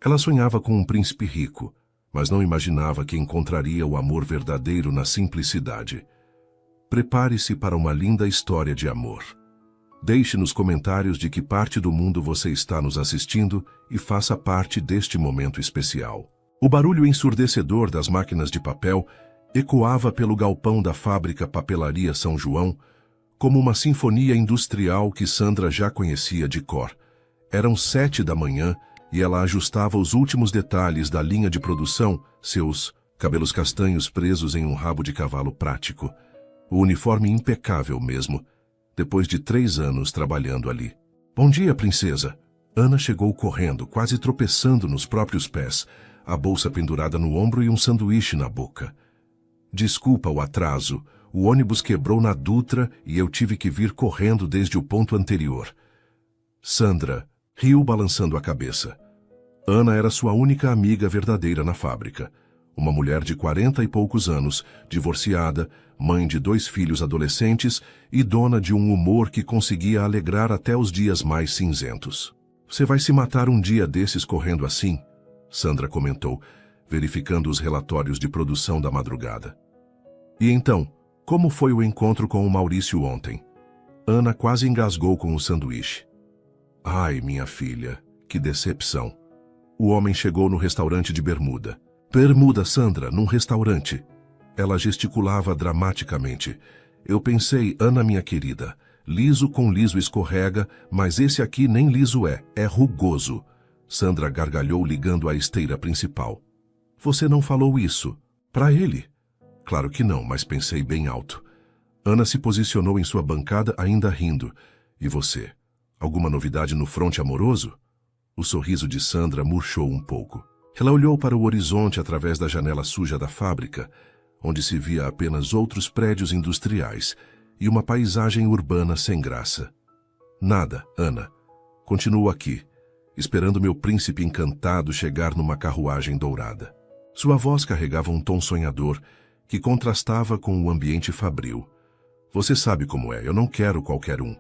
Ela sonhava com um príncipe rico, mas não imaginava que encontraria o amor verdadeiro na simplicidade. Prepare-se para uma linda história de amor. Deixe nos comentários de que parte do mundo você está nos assistindo e faça parte deste momento especial. O barulho ensurdecedor das máquinas de papel ecoava pelo galpão da fábrica Papelaria São João como uma sinfonia industrial que Sandra já conhecia de cor. Eram 7 da manhã e ela ajustava os últimos detalhes da linha de produção, seus cabelos castanhos presos em um rabo de cavalo prático. O uniforme impecável mesmo, depois de 3 anos trabalhando ali. Bom dia, princesa. Ana chegou correndo, quase tropeçando nos próprios pés, a bolsa pendurada no ombro e um sanduíche na boca. Desculpa o atraso, o ônibus quebrou na Dutra e eu tive que vir correndo desde o ponto anterior. Sandra riu balançando a cabeça. Ana era sua única amiga verdadeira na fábrica. Uma mulher de 40 e poucos anos, divorciada, mãe de 2 filhos adolescentes e dona de um humor que conseguia alegrar até os dias mais cinzentos. Você vai se matar um dia desses correndo assim? Sandra comentou, verificando os relatórios de produção da madrugada. E então, como foi o encontro com o Maurício ontem? Ana quase engasgou com o sanduíche. Ai, minha filha, que decepção. O homem chegou no restaurante de bermuda. Bermuda, Sandra, num restaurante. Ela gesticulava dramaticamente. Eu pensei, Ana, minha querida, liso com liso escorrega, mas esse aqui nem liso é rugoso. Sandra gargalhou ligando a esteira principal. Você não falou isso? Para ele? Claro que não, mas pensei bem alto. Ana se posicionou em sua bancada ainda rindo. E você? Alguma novidade no fronte amoroso? O sorriso de Sandra murchou um pouco. Ela olhou para o horizonte através da janela suja da fábrica, onde se via apenas outros prédios industriais e uma paisagem urbana sem graça. Nada, Ana. Continuo aqui, esperando meu príncipe encantado chegar numa carruagem dourada. Sua voz carregava um tom sonhador que contrastava com o ambiente fabril. Você sabe como é, eu não quero qualquer um.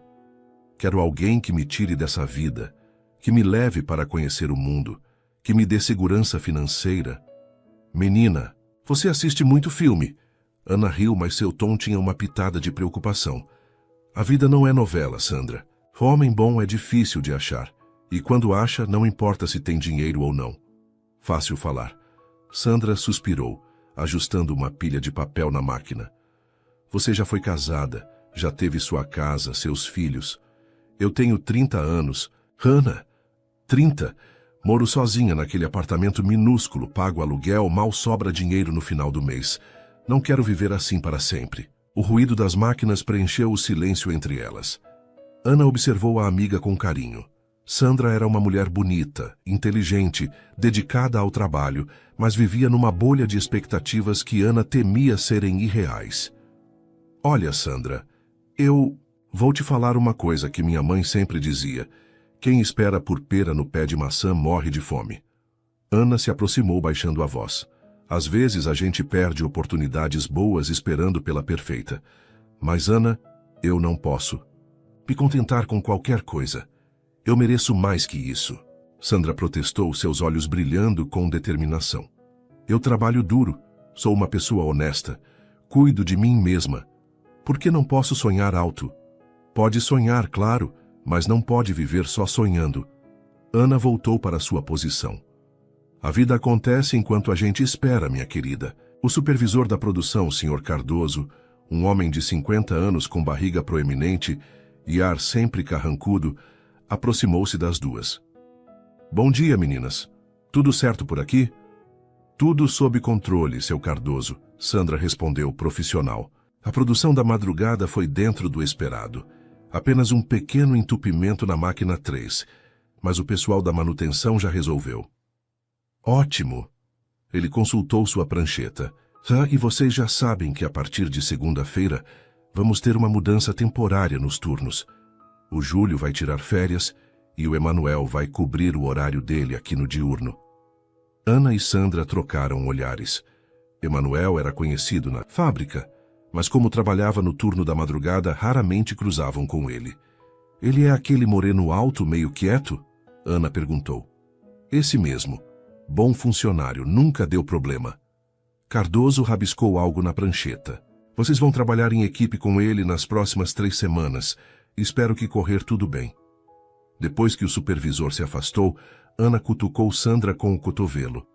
Quero alguém que me tire dessa vida, que me leve para conhecer o mundo, que me dê segurança financeira. Menina, você assiste muito filme. Ana riu, mas seu tom tinha uma pitada de preocupação. A vida não é novela, Sandra. Homem bom é difícil de achar. E quando acha, não importa se tem dinheiro ou não. Fácil falar. Sandra suspirou, ajustando uma pilha de papel na máquina. Você já foi casada, já teve sua casa, seus filhos. Eu tenho 30 anos. Ana, 30. Moro sozinha naquele apartamento minúsculo, pago aluguel, mal sobra dinheiro no final do mês. Não quero viver assim para sempre. O ruído das máquinas preencheu o silêncio entre elas. Ana observou a amiga com carinho. Sandra era uma mulher bonita, inteligente, dedicada ao trabalho, mas vivia numa bolha de expectativas que Ana temia serem irreais. Olha, Sandra, eu vou te falar uma coisa que minha mãe sempre dizia. Quem espera por pera no pé de maçã morre de fome. Ana se aproximou baixando a voz. Às vezes a gente perde oportunidades boas esperando pela perfeita. Mas, Ana, eu não posso me contentar com qualquer coisa. Eu mereço mais que isso. Sandra protestou, seus olhos brilhando com determinação. Eu trabalho duro, sou uma pessoa honesta, cuido de mim mesma. Por que não posso sonhar alto? Pode sonhar, claro, mas não pode viver só sonhando. Ana voltou para sua posição. A vida acontece enquanto a gente espera, minha querida. O supervisor da produção, Sr. Cardoso, um homem de 50 anos com barriga proeminente e ar sempre carrancudo, aproximou-se das duas. Bom dia, meninas. Tudo certo por aqui? Tudo sob controle, seu Cardoso, Sandra respondeu profissional. A produção da madrugada foi dentro do esperado. Apenas um pequeno entupimento na máquina 3, mas o pessoal da manutenção já resolveu. Ótimo! Ele consultou sua prancheta. E vocês já sabem que a partir de segunda-feira vamos ter uma mudança temporária nos turnos. O Júlio vai tirar férias e o Emanuel vai cobrir o horário dele aqui no diurno. Ana e Sandra trocaram olhares. Emanuel era conhecido na fábrica, mas como trabalhava no turno da madrugada, raramente cruzavam com ele. Ele é aquele moreno alto, meio quieto? Ana perguntou. Esse mesmo. Bom funcionário, nunca deu problema. Cardoso rabiscou algo na prancheta. Vocês vão trabalhar em equipe com ele nas próximas 3 semanas. Espero que correr tudo bem. Depois que o supervisor se afastou, Ana cutucou Sandra com o cotovelo.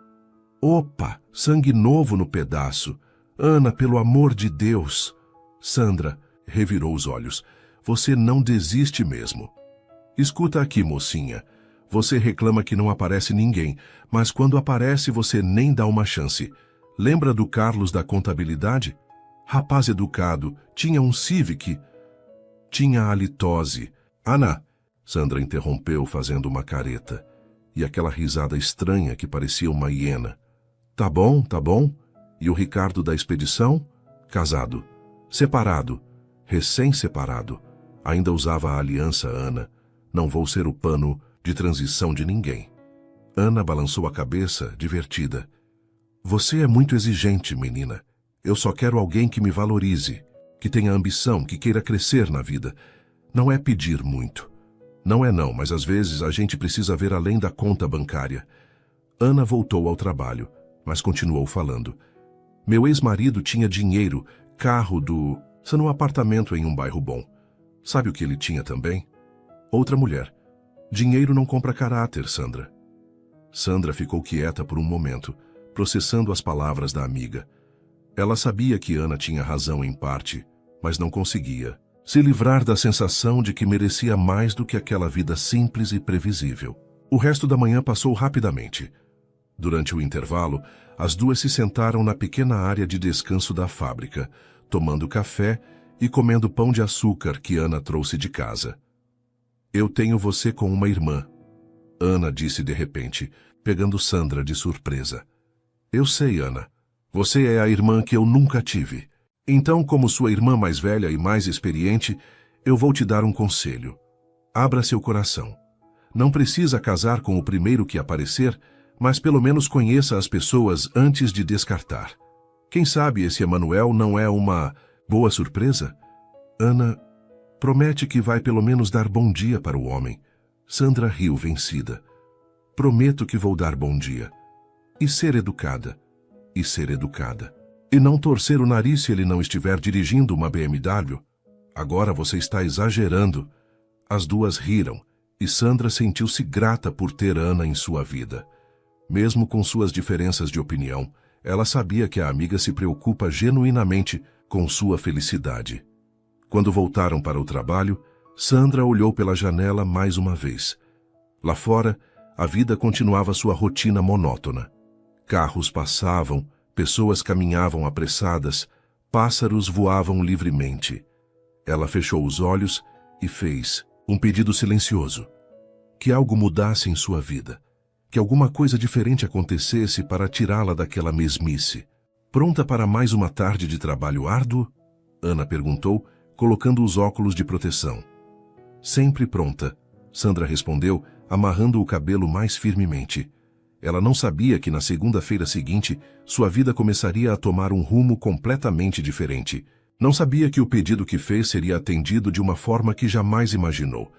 Opa, sangue novo no pedaço. Ana, pelo amor de Deus. Sandra revirou os olhos. Você não desiste mesmo. Escuta aqui, mocinha. Você reclama que não aparece ninguém, mas quando aparece você nem dá uma chance. Lembra do Carlos da contabilidade? Rapaz educado, tinha um Civic. Tinha halitose. Ana, Sandra interrompeu fazendo uma careta. E aquela risada estranha que parecia uma hiena. Tá bom, tá bom. E o Ricardo da expedição? Casado. Separado. Recém-separado. Ainda usava a aliança, Ana. Não vou ser o pano de transição de ninguém. Ana balançou a cabeça, divertida. Você é muito exigente, menina. Eu só quero alguém que me valorize, que tenha ambição, que queira crescer na vida. Não é pedir muito. Não é não, mas às vezes a gente precisa ver além da conta bancária. Ana voltou ao trabalho, mas continuou falando. Meu ex-marido tinha dinheiro, carro num apartamento em um bairro bom. Sabe o que ele tinha também? Outra mulher. Dinheiro não compra caráter, Sandra. Sandra ficou quieta por um momento, processando as palavras da amiga. Ela sabia que Ana tinha razão em parte, mas não conseguia se livrar da sensação de que merecia mais do que aquela vida simples e previsível. O resto da manhã passou rapidamente. Durante o intervalo, as duas se sentaram na pequena área de descanso da fábrica, tomando café e comendo pão de açúcar que Ana trouxe de casa. Eu tenho você com uma irmã, Ana disse de repente, pegando Sandra de surpresa. Eu sei, Ana. Você é a irmã que eu nunca tive. Então, como sua irmã mais velha e mais experiente, eu vou te dar um conselho. Abra seu coração. Não precisa casar com o primeiro que aparecer, mas pelo menos conheça as pessoas antes de descartar. Quem sabe esse Emanuel não é uma boa surpresa? Ana, promete que vai pelo menos dar bom dia para o homem. Sandra riu vencida. Prometo que vou dar bom dia. E ser educada. E ser educada. E não torcer o nariz se ele não estiver dirigindo uma BMW. Agora você está exagerando. As duas riram, e Sandra sentiu-se grata por ter Ana em sua vida. Mesmo com suas diferenças de opinião, ela sabia que a amiga se preocupa genuinamente com sua felicidade. Quando voltaram para o trabalho, Sandra olhou pela janela mais uma vez. Lá fora, a vida continuava sua rotina monótona. Carros passavam, pessoas caminhavam apressadas, pássaros voavam livremente. Ela fechou os olhos e fez um pedido silencioso. Que algo mudasse em sua vida. Que alguma coisa diferente acontecesse para tirá-la daquela mesmice. Pronta para mais uma tarde de trabalho árduo? Ana perguntou, colocando os óculos de proteção. Sempre pronta, Sandra respondeu, amarrando o cabelo mais firmemente. Ela não sabia que na segunda-feira seguinte, sua vida começaria a tomar um rumo completamente diferente. Não sabia que o pedido que fez seria atendido de uma forma que jamais imaginou.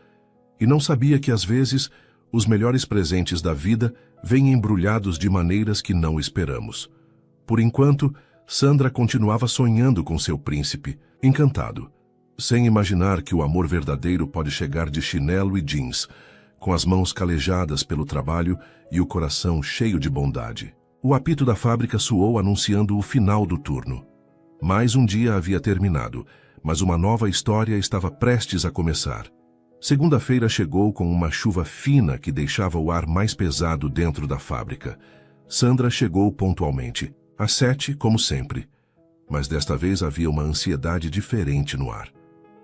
E não sabia que, às vezes, os melhores presentes da vida vêm embrulhados de maneiras que não esperamos. Por enquanto, Sandra continuava sonhando com seu príncipe, encantado, sem imaginar que o amor verdadeiro pode chegar de chinelo e jeans, com as mãos calejadas pelo trabalho e o coração cheio de bondade. O apito da fábrica soou anunciando o final do turno. Mais um dia havia terminado, mas uma nova história estava prestes a começar. Segunda-feira chegou com uma chuva fina que deixava o ar mais pesado dentro da fábrica. Sandra chegou pontualmente, às 7, como sempre. Mas desta vez havia uma ansiedade diferente no ar.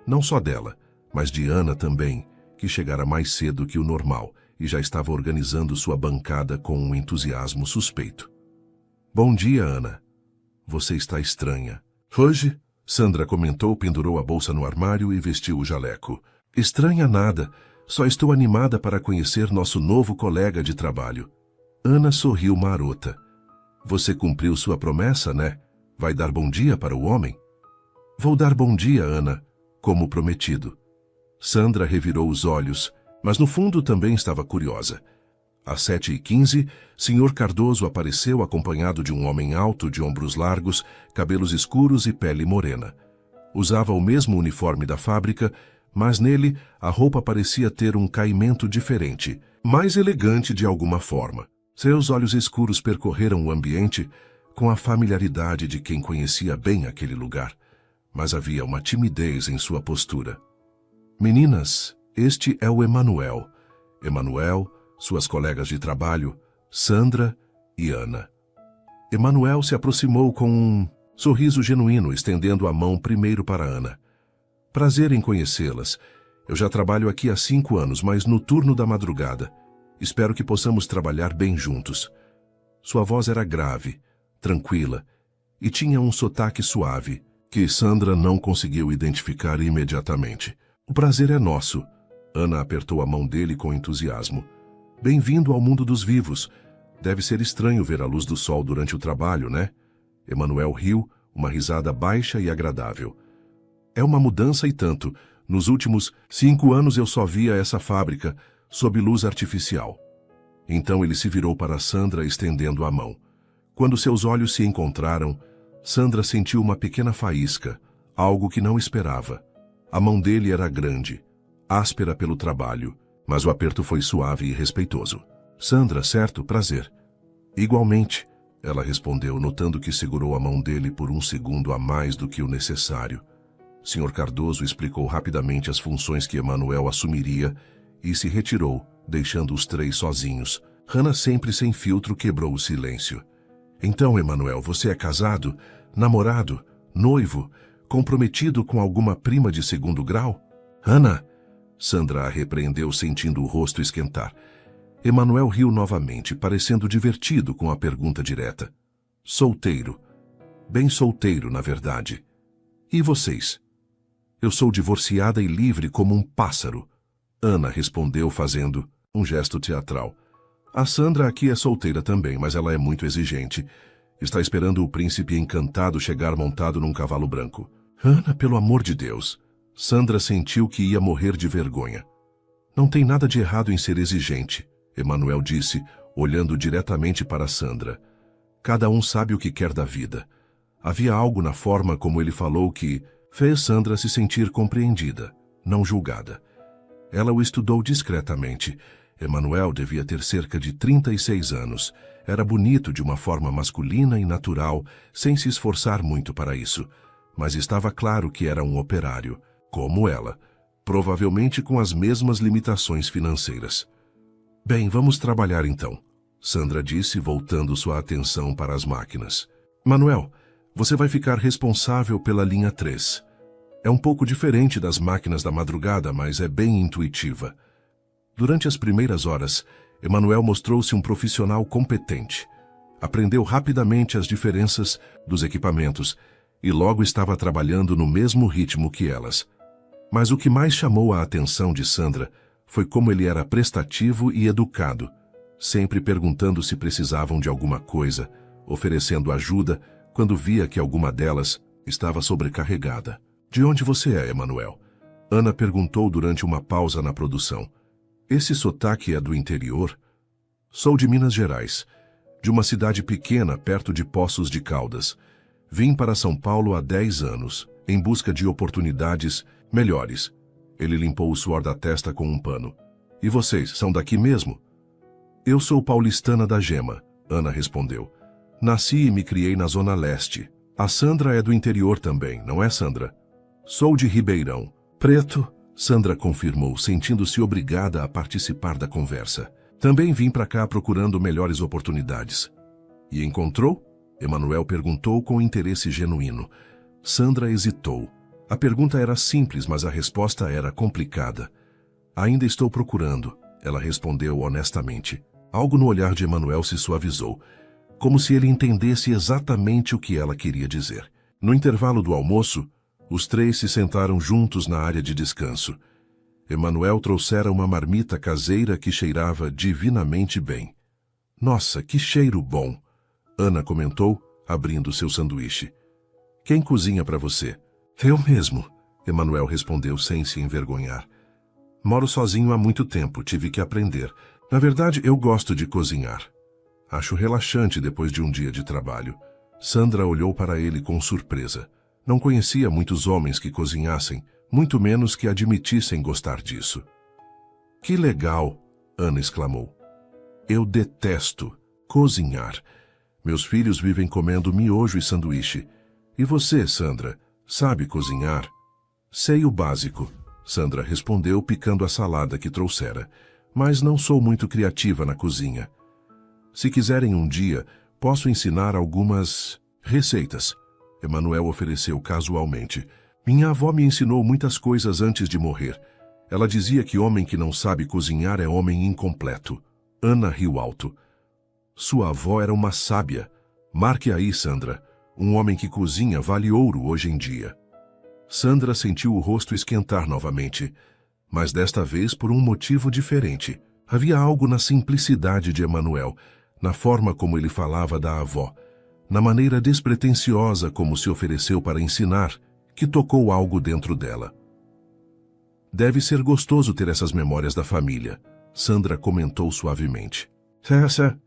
Não só dela, mas de Ana também, que chegara mais cedo que o normal e já estava organizando sua bancada com um entusiasmo suspeito. Bom dia, Ana. Você está estranha. Hoje, Sandra comentou, pendurou a bolsa no armário e vestiu o jaleco. Estranha nada, só estou animada para conhecer nosso novo colega de trabalho. Ana sorriu marota. Você cumpriu sua promessa, né? Vai dar bom dia para o homem? Vou dar bom dia, Ana, como prometido. Sandra revirou os olhos, mas no fundo também estava curiosa. Às 7h15, Sr. Cardoso apareceu acompanhado de um homem alto, de ombros largos, cabelos escuros e pele morena. Usava o mesmo uniforme da fábrica, mas nele a roupa parecia ter um caimento diferente, mais elegante de alguma forma. Seus olhos escuros percorreram o ambiente com a familiaridade de quem conhecia bem aquele lugar, mas havia uma timidez em sua postura. Meninas, este é o Emanuel. Emanuel, suas colegas de trabalho, Sandra e Ana. Emanuel se aproximou com um sorriso genuíno, estendendo a mão primeiro para Ana. Prazer em conhecê-las. Eu já trabalho aqui há 5 anos, mas no turno da madrugada. Espero que possamos trabalhar bem juntos. Sua voz era grave, tranquila, e tinha um sotaque suave, que Sandra não conseguiu identificar imediatamente. O prazer é nosso. Ana apertou a mão dele com entusiasmo. Bem-vindo ao mundo dos vivos. Deve ser estranho ver a luz do sol durante o trabalho, né? Emanuel riu, uma risada baixa e agradável. É uma mudança e tanto. Nos últimos 5 anos eu só via essa fábrica sob luz artificial. Então ele se virou para Sandra, estendendo a mão. Quando seus olhos se encontraram, Sandra sentiu uma pequena faísca, algo que não esperava. A mão dele era grande, áspera pelo trabalho, mas o aperto foi suave e respeitoso. Sandra, certo? Prazer. Igualmente, ela respondeu, notando que segurou a mão dele por um segundo a mais do que o necessário. Sr. Cardoso explicou rapidamente as funções que Emanuel assumiria e se retirou, deixando os 3 sozinhos. Hannah, sempre sem filtro, quebrou o silêncio. Então, Emanuel, você é casado, namorado, noivo, comprometido com alguma prima de 2º grau? Hannah! Sandra a repreendeu, sentindo o rosto esquentar. Emanuel riu novamente, parecendo divertido com a pergunta direta. Solteiro. Bem solteiro, na verdade. E vocês? Eu sou divorciada e livre como um pássaro. Ana respondeu fazendo um gesto teatral. A Sandra aqui é solteira também, mas ela é muito exigente. Está esperando o príncipe encantado chegar montado num cavalo branco. Ana, pelo amor de Deus. Sandra sentiu que ia morrer de vergonha. Não tem nada de errado em ser exigente, Emanuel disse, olhando diretamente para Sandra. Cada um sabe o que quer da vida. Havia algo na forma como ele falou que fez Sandra se sentir compreendida, não julgada. Ela o estudou discretamente. Emanuel devia ter cerca de 36 anos. Era bonito de uma forma masculina e natural, sem se esforçar muito para isso. Mas estava claro que era um operário, como ela, provavelmente com as mesmas limitações financeiras. Bem, vamos trabalhar então, Sandra disse, voltando sua atenção para as máquinas. Manuel, você vai ficar responsável pela linha 3. É um pouco diferente das máquinas da madrugada, mas é bem intuitiva. Durante as primeiras horas, Emanuel mostrou-se um profissional competente. Aprendeu rapidamente as diferenças dos equipamentos e logo estava trabalhando no mesmo ritmo que elas. Mas o que mais chamou a atenção de Sandra foi como ele era prestativo e educado, sempre perguntando se precisavam de alguma coisa, oferecendo ajuda quando via que alguma delas estava sobrecarregada. De onde você é, Emanuel? Ana perguntou durante uma pausa na produção. Esse sotaque é do interior? Sou de Minas Gerais, de uma cidade pequena perto de Poços de Caldas. Vim para São Paulo há 10 anos, em busca de oportunidades melhores. Ele limpou o suor da testa com um pano. E vocês, são daqui mesmo? Eu sou paulistana da Gema, Ana respondeu. Nasci e me criei na Zona Leste. A Sandra é do interior também, não é, Sandra? Sou de Ribeirão Preto, Sandra confirmou, sentindo-se obrigada a participar da conversa. Também vim para cá procurando melhores oportunidades. E encontrou? Emanuel perguntou com interesse genuíno. Sandra hesitou. A pergunta era simples, mas a resposta era complicada. Ainda estou procurando, ela respondeu honestamente. Algo no olhar de Emanuel se suavizou, como se ele entendesse exatamente o que ela queria dizer. No intervalo do almoço, os 3 se sentaram juntos na área de descanso. Emanuel trouxera uma marmita caseira que cheirava divinamente bem. Nossa, que cheiro bom! Ana comentou, abrindo seu sanduíche. Quem cozinha para você? Eu mesmo, Emanuel respondeu sem se envergonhar. Moro sozinho há muito tempo, tive que aprender. Na verdade, eu gosto de cozinhar. Acho relaxante depois de um dia de trabalho. Sandra olhou para ele com surpresa. Não conhecia muitos homens que cozinhassem, muito menos que admitissem gostar disso. Que legal! Ana exclamou. Eu detesto cozinhar. Meus filhos vivem comendo miojo e sanduíche. E você, Sandra, sabe cozinhar? Sei o básico, Sandra respondeu picando a salada que trouxera. Mas não sou muito criativa na cozinha. Se quiserem um dia, posso ensinar algumas receitas. Emanuel ofereceu casualmente. Minha avó me ensinou muitas coisas antes de morrer. Ela dizia que homem que não sabe cozinhar é homem incompleto. Ana riu alto. Sua avó era uma sábia. Marque aí, Sandra. Um homem que cozinha vale ouro hoje em dia. Sandra sentiu o rosto esquentar novamente, mas desta vez por um motivo diferente. Havia algo na simplicidade de Emanuel, na forma como ele falava da avó, na maneira despretensiosa como se ofereceu para ensinar, que tocou algo dentro dela. Deve ser gostoso ter essas memórias da família, Sandra comentou suavemente.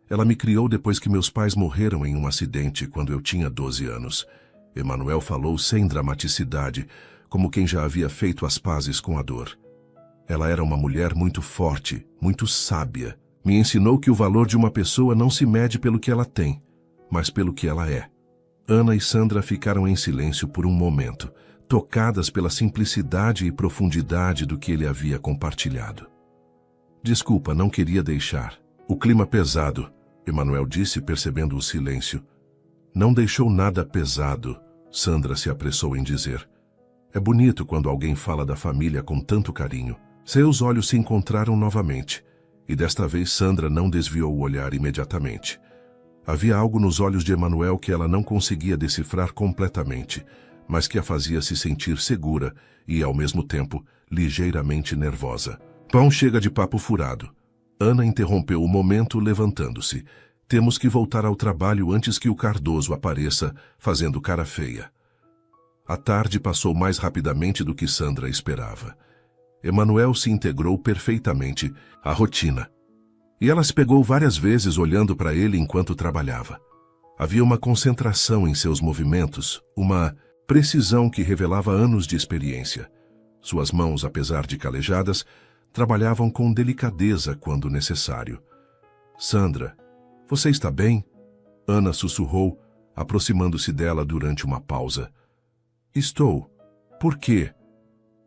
Ela me criou depois que meus pais morreram em um acidente quando eu tinha 12 anos. Emanuel falou sem dramaticidade, como quem já havia feito as pazes com a dor. Ela era uma mulher muito forte, muito sábia. Me ensinou que o valor de uma pessoa não se mede pelo que ela tem, mas pelo que ela é. Ana e Sandra ficaram em silêncio por um momento, tocadas pela simplicidade e profundidade do que ele havia compartilhado. Desculpa, não queria deixar. O clima pesado, Emanuel disse percebendo o silêncio. Não deixou nada pesado, Sandra se apressou em dizer. É bonito quando alguém fala da família com tanto carinho. Seus olhos se encontraram novamente, e desta vez Sandra não desviou o olhar imediatamente. Havia algo nos olhos de Emanuel que ela não conseguia decifrar completamente, mas que a fazia se sentir segura e, ao mesmo tempo, ligeiramente nervosa. Pão chega de papo furado. Ana interrompeu o momento, levantando-se. Temos que voltar ao trabalho antes que o Cardoso apareça, fazendo cara feia. A tarde passou mais rapidamente do que Sandra esperava. Emanuel se integrou perfeitamente à rotina. E ela se pegou várias vezes olhando para ele enquanto trabalhava. Havia uma concentração em seus movimentos, uma precisão que revelava anos de experiência. Suas mãos, apesar de calejadas, trabalhavam com delicadeza quando necessário. Sandra, você está bem? Ana sussurrou, aproximando-se dela durante uma pausa. Estou. Por quê?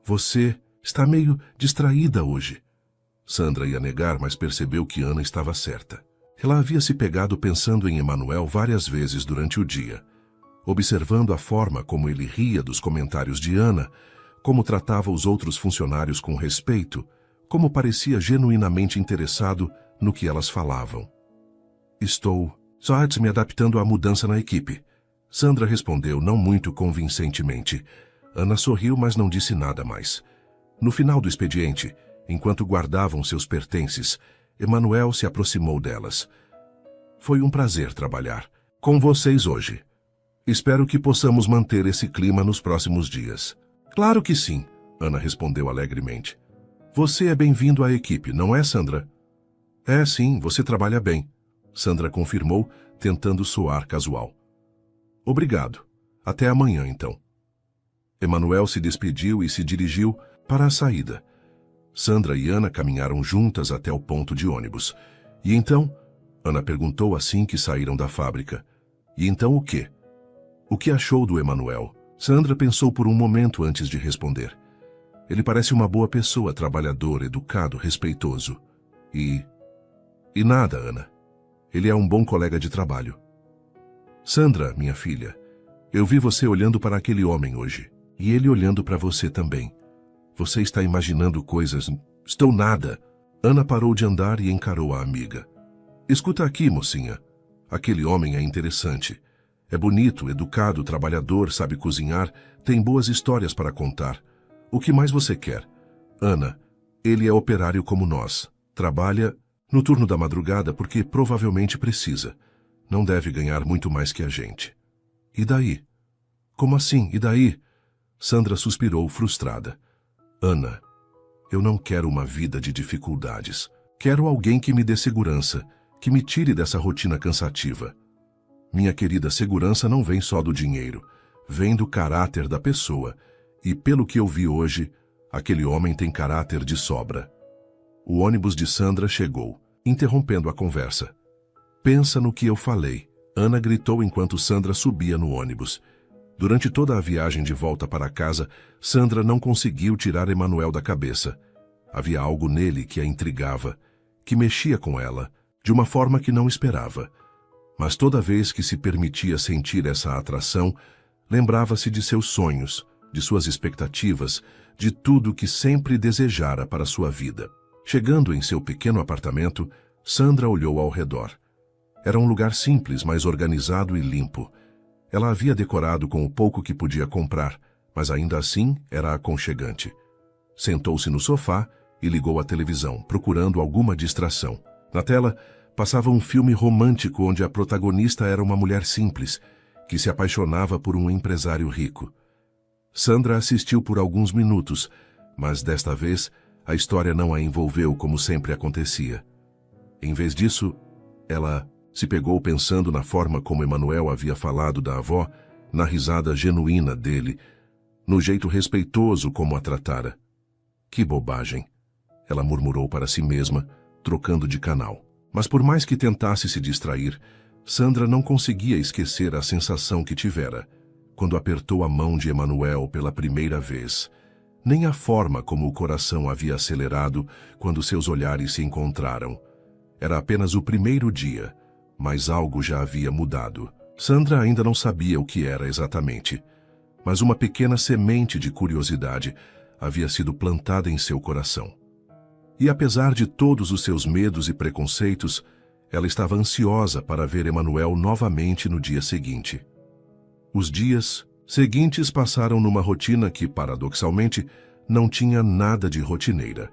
Você está meio distraída hoje. Sandra ia negar, mas percebeu que Ana estava certa. Ela havia se pegado pensando em Emanuel várias vezes durante o dia, observando a forma como ele ria dos comentários de Ana, como tratava os outros funcionários com respeito, como parecia genuinamente interessado no que elas falavam. Estou só me adaptando à mudança na equipe. Sandra respondeu não muito convincentemente. Ana sorriu, mas não disse nada mais. No final do expediente, enquanto guardavam seus pertences, Emanuel se aproximou delas. Foi um prazer trabalhar com vocês hoje. Espero que possamos manter esse clima nos próximos dias. Claro que sim, Ana respondeu alegremente. Você é bem-vindo à equipe, não é, Sandra? É, sim, você trabalha bem, Sandra confirmou, tentando soar casual. Obrigado. Até amanhã, então. Emanuel se despediu e se dirigiu para a saída. Sandra e Ana caminharam juntas até o ponto de ônibus. E então? Ana perguntou assim que saíram da fábrica. E então o quê? O que achou do Emanuel? Sandra pensou por um momento antes de responder. Ele parece uma boa pessoa, trabalhador, educado, respeitoso. E nada, Ana. Ele é um bom colega de trabalho. Sandra, minha filha, eu vi você olhando para aquele homem hoje. E ele olhando para você também. Você está imaginando coisas... Estou nada. Ana parou de andar e encarou a amiga. Escuta aqui, mocinha. Aquele homem é interessante. É bonito, educado, trabalhador, sabe cozinhar, tem boas histórias para contar. O que mais você quer? Ana, ele é operário como nós. Trabalha no turno da madrugada porque provavelmente precisa. Não deve ganhar muito mais que a gente. E daí? Como assim? E daí? Sandra suspirou frustrada. Ana, eu não quero uma vida de dificuldades. Quero alguém que me dê segurança, que me tire dessa rotina cansativa. Minha querida, segurança não vem só do dinheiro, vem do caráter da pessoa, e pelo que eu vi hoje, aquele homem tem caráter de sobra. O ônibus de Sandra chegou, interrompendo a conversa. Pensa no que eu falei, Ana gritou enquanto Sandra subia no ônibus. Durante toda a viagem de volta para casa, Sandra não conseguiu tirar Emanuel da cabeça. Havia algo nele que a intrigava, que mexia com ela, de uma forma que não esperava. Mas toda vez que se permitia sentir essa atração, lembrava-se de seus sonhos, de suas expectativas, de tudo que sempre desejara para sua vida. Chegando em seu pequeno apartamento, Sandra olhou ao redor. Era um lugar simples, mas organizado e limpo. Ela havia decorado com o pouco que podia comprar, mas ainda assim era aconchegante. Sentou-se no sofá e ligou a televisão, procurando alguma distração. Na tela, passava um filme romântico onde a protagonista era uma mulher simples, que se apaixonava por um empresário rico. Sandra assistiu por alguns minutos, mas desta vez a história não a envolveu como sempre acontecia. Em vez disso, ela se pegou pensando na forma como Emanuel havia falado da avó, na risada genuína dele, no jeito respeitoso como a tratara. Que bobagem! Ela murmurou para si mesma, trocando de canal. Mas por mais que tentasse se distrair, Sandra não conseguia esquecer a sensação que tivera quando apertou a mão de Emanuel pela primeira vez, nem a forma como o coração havia acelerado quando seus olhares se encontraram. Era apenas o primeiro dia, mas algo já havia mudado. Sandra ainda não sabia o que era exatamente, mas uma pequena semente de curiosidade havia sido plantada em seu coração. E apesar de todos os seus medos e preconceitos, ela estava ansiosa para ver Emanuel novamente no dia seguinte. Os dias seguintes passaram numa rotina que, paradoxalmente, não tinha nada de rotineira.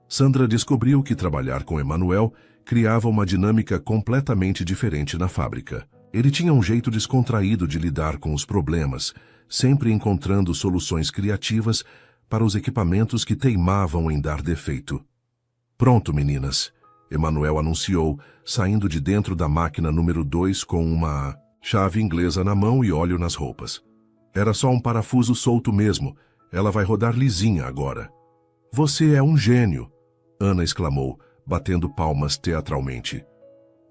Sandra descobriu que trabalhar com Emanuel criava uma dinâmica completamente diferente na fábrica. Ele tinha um jeito descontraído de lidar com os problemas, sempre encontrando soluções criativas para os equipamentos que teimavam em dar defeito. Pronto, meninas, Emanuel anunciou, saindo de dentro da máquina número 2 com uma chave inglesa na mão e óleo nas roupas. Era só um parafuso solto mesmo, ela vai rodar lisinha agora. Você é um gênio, Ana exclamou, batendo palmas teatralmente.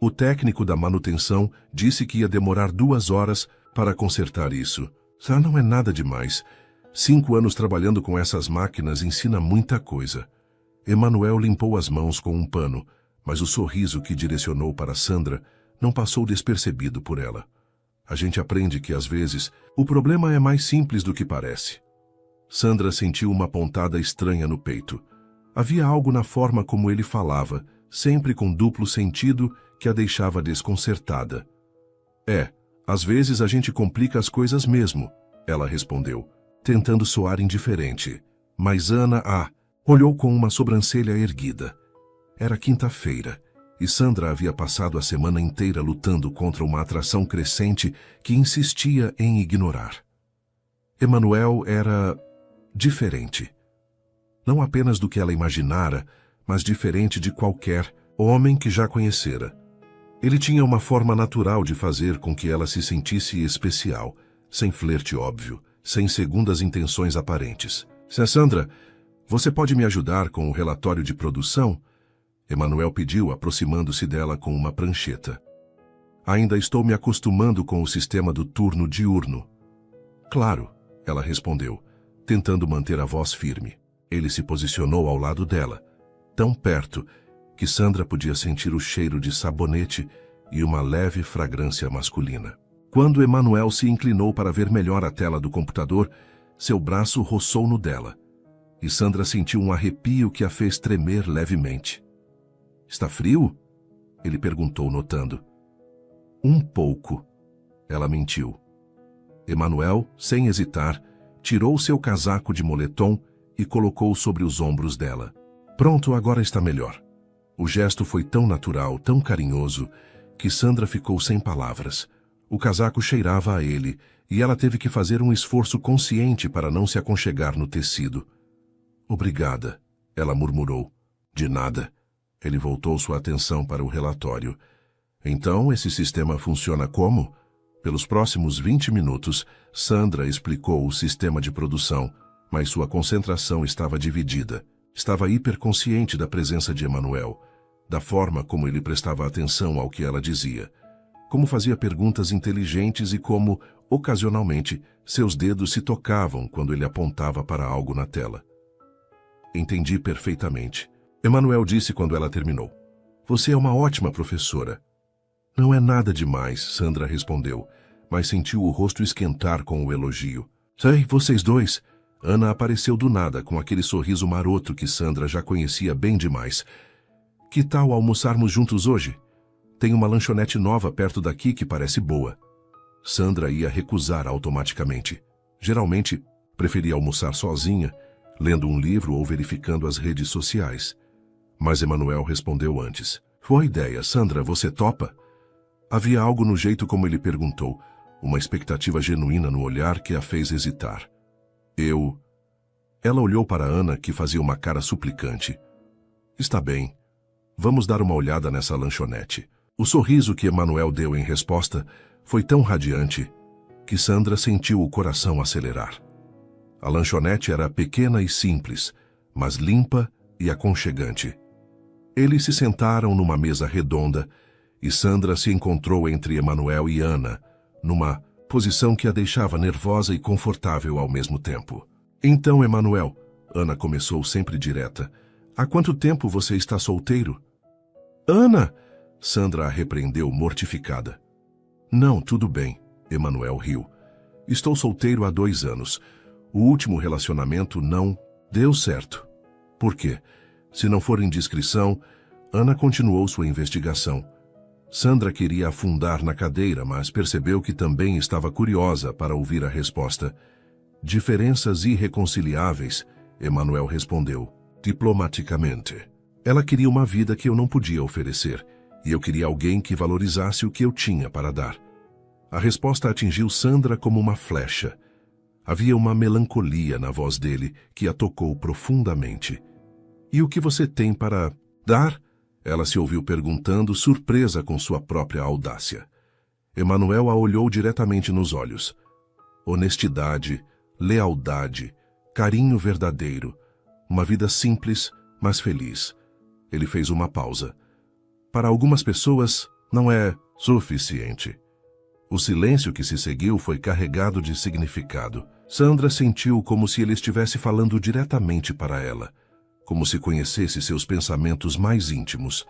O técnico da manutenção disse que ia demorar 2 horas para consertar isso. Não é nada demais. 5 anos trabalhando com essas máquinas ensina muita coisa. Emanuel limpou as mãos com um pano, mas o sorriso que direcionou para Sandra não passou despercebido por ela. A gente aprende que, às vezes, o problema é mais simples do que parece. Sandra sentiu uma pontada estranha no peito. Havia algo na forma como ele falava, sempre com duplo sentido, que a deixava desconcertada. Às vezes a gente complica as coisas mesmo, ela respondeu, tentando soar indiferente. Mas Ana olhou com uma sobrancelha erguida. Era quinta-feira, e Sandra havia passado a semana inteira lutando contra uma atração crescente que insistia em ignorar. Emanuel era diferente. Não apenas do que ela imaginara, mas diferente de qualquer homem que já conhecera. Ele tinha uma forma natural de fazer com que ela se sentisse especial, sem flerte óbvio, sem segundas intenções aparentes. Sandra, você pode me ajudar com o relatório de produção? Emanuel pediu, aproximando-se dela com uma prancheta. Ainda estou me acostumando com o sistema do turno diurno. Claro, ela respondeu, tentando manter a voz firme. Ele se posicionou ao lado dela, tão perto que Sandra podia sentir o cheiro de sabonete e uma leve fragrância masculina. Quando Emanuel se inclinou para ver melhor a tela do computador, seu braço roçou no dela, e Sandra sentiu um arrepio que a fez tremer levemente. Está frio? Ele perguntou, notando. Um pouco, ela mentiu. Emanuel, sem hesitar, tirou seu casaco de moletom e colocou sobre os ombros dela. Pronto, agora está melhor. O gesto foi tão natural, tão carinhoso, que Sandra ficou sem palavras. O casaco cheirava a ele, e ela teve que fazer um esforço consciente para não se aconchegar no tecido. Obrigada, ela murmurou. De nada. Ele voltou sua atenção para o relatório. Então, esse sistema funciona como? Pelos próximos 20 minutos, Sandra explicou o sistema de produção, mas sua concentração estava dividida. Estava hiperconsciente da presença de Emanuel, da forma como ele prestava atenção ao que ela dizia, como fazia perguntas inteligentes e como, ocasionalmente, seus dedos se tocavam quando ele apontava para algo na tela. Entendi perfeitamente. Emanuel disse quando ela terminou. Você é uma ótima professora. Não é nada demais, Sandra respondeu, mas sentiu o rosto esquentar com o elogio. Sei, vocês dois. Ana apareceu do nada com aquele sorriso maroto que Sandra já conhecia bem demais. Que tal almoçarmos juntos hoje? Tem uma lanchonete nova perto daqui que parece boa. Sandra ia recusar automaticamente. Geralmente, preferia almoçar sozinha, lendo um livro ou verificando as redes sociais. Mas Emanuel respondeu antes. Boa ideia, Sandra, você topa? Havia algo no jeito como ele perguntou, uma expectativa genuína no olhar que a fez hesitar. Ela olhou para Ana, que fazia uma cara suplicante. Está bem. Vamos dar uma olhada nessa lanchonete. O sorriso que Emanuel deu em resposta foi tão radiante que Sandra sentiu o coração acelerar. A lanchonete era pequena e simples, mas limpa e aconchegante. Eles se sentaram numa mesa redonda e Sandra se encontrou entre Emanuel e Ana, numa posição que a deixava nervosa e confortável ao mesmo tempo. Então, Emanuel, Ana começou sempre direta, há quanto tempo você está solteiro? Ana! Sandra a repreendeu mortificada. Não, tudo bem, Emanuel riu. Estou solteiro há 2 anos. O último relacionamento não deu certo. Por quê? Se não for indiscrição, Ana continuou sua investigação. Sandra queria afundar na cadeira, mas percebeu que também estava curiosa para ouvir a resposta. Diferenças irreconciliáveis, Emanuel respondeu, diplomaticamente. Ela queria uma vida que eu não podia oferecer, e eu queria alguém que valorizasse o que eu tinha para dar. A resposta atingiu Sandra como uma flecha. Havia uma melancolia na voz dele que a tocou profundamente. E o que você tem para dar? Ela se ouviu perguntando, surpresa com sua própria audácia. Emanuel a olhou diretamente nos olhos. Honestidade, lealdade, carinho verdadeiro, uma vida simples, mas feliz. Ele fez uma pausa. Para algumas pessoas, não é suficiente. O silêncio que se seguiu foi carregado de significado. Sandra sentiu como se ele estivesse falando diretamente para ela, como se conhecesse seus pensamentos mais íntimos.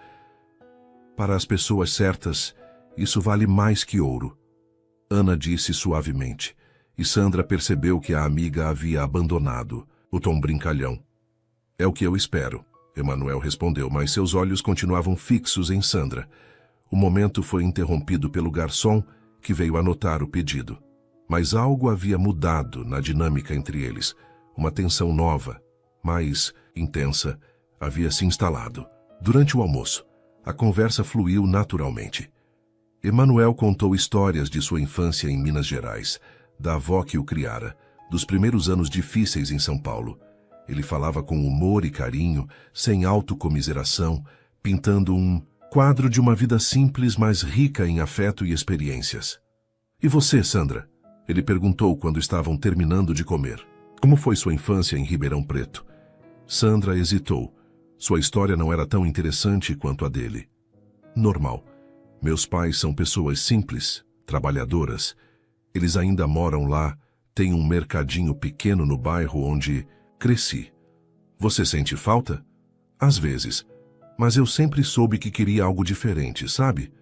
Para as pessoas certas, isso vale mais que ouro. Ana disse suavemente, e Sandra percebeu que a amiga havia abandonado o tom brincalhão. É o que eu espero, Emanuel respondeu, mas seus olhos continuavam fixos em Sandra. O momento foi interrompido pelo garçom, que veio anotar o pedido. Mas algo havia mudado na dinâmica entre eles. Uma tensão nova, mais intensa, havia se instalado. Durante o almoço, a conversa fluiu naturalmente. Emanuel contou histórias de sua infância em Minas Gerais, da avó que o criara, dos primeiros anos difíceis em São Paulo. Ele falava com humor e carinho, sem autocomiseração, pintando um quadro de uma vida simples, mas rica em afeto e experiências. E você, Sandra? Ele perguntou quando estavam terminando de comer. Como foi sua infância em Ribeirão Preto? Sandra hesitou. Sua história não era tão interessante quanto a dele. Normal. Meus pais são pessoas simples, trabalhadoras. Eles ainda moram lá, têm um mercadinho pequeno no bairro onde cresci. Você sente falta? Às vezes. Mas eu sempre soube que queria algo diferente, sabe?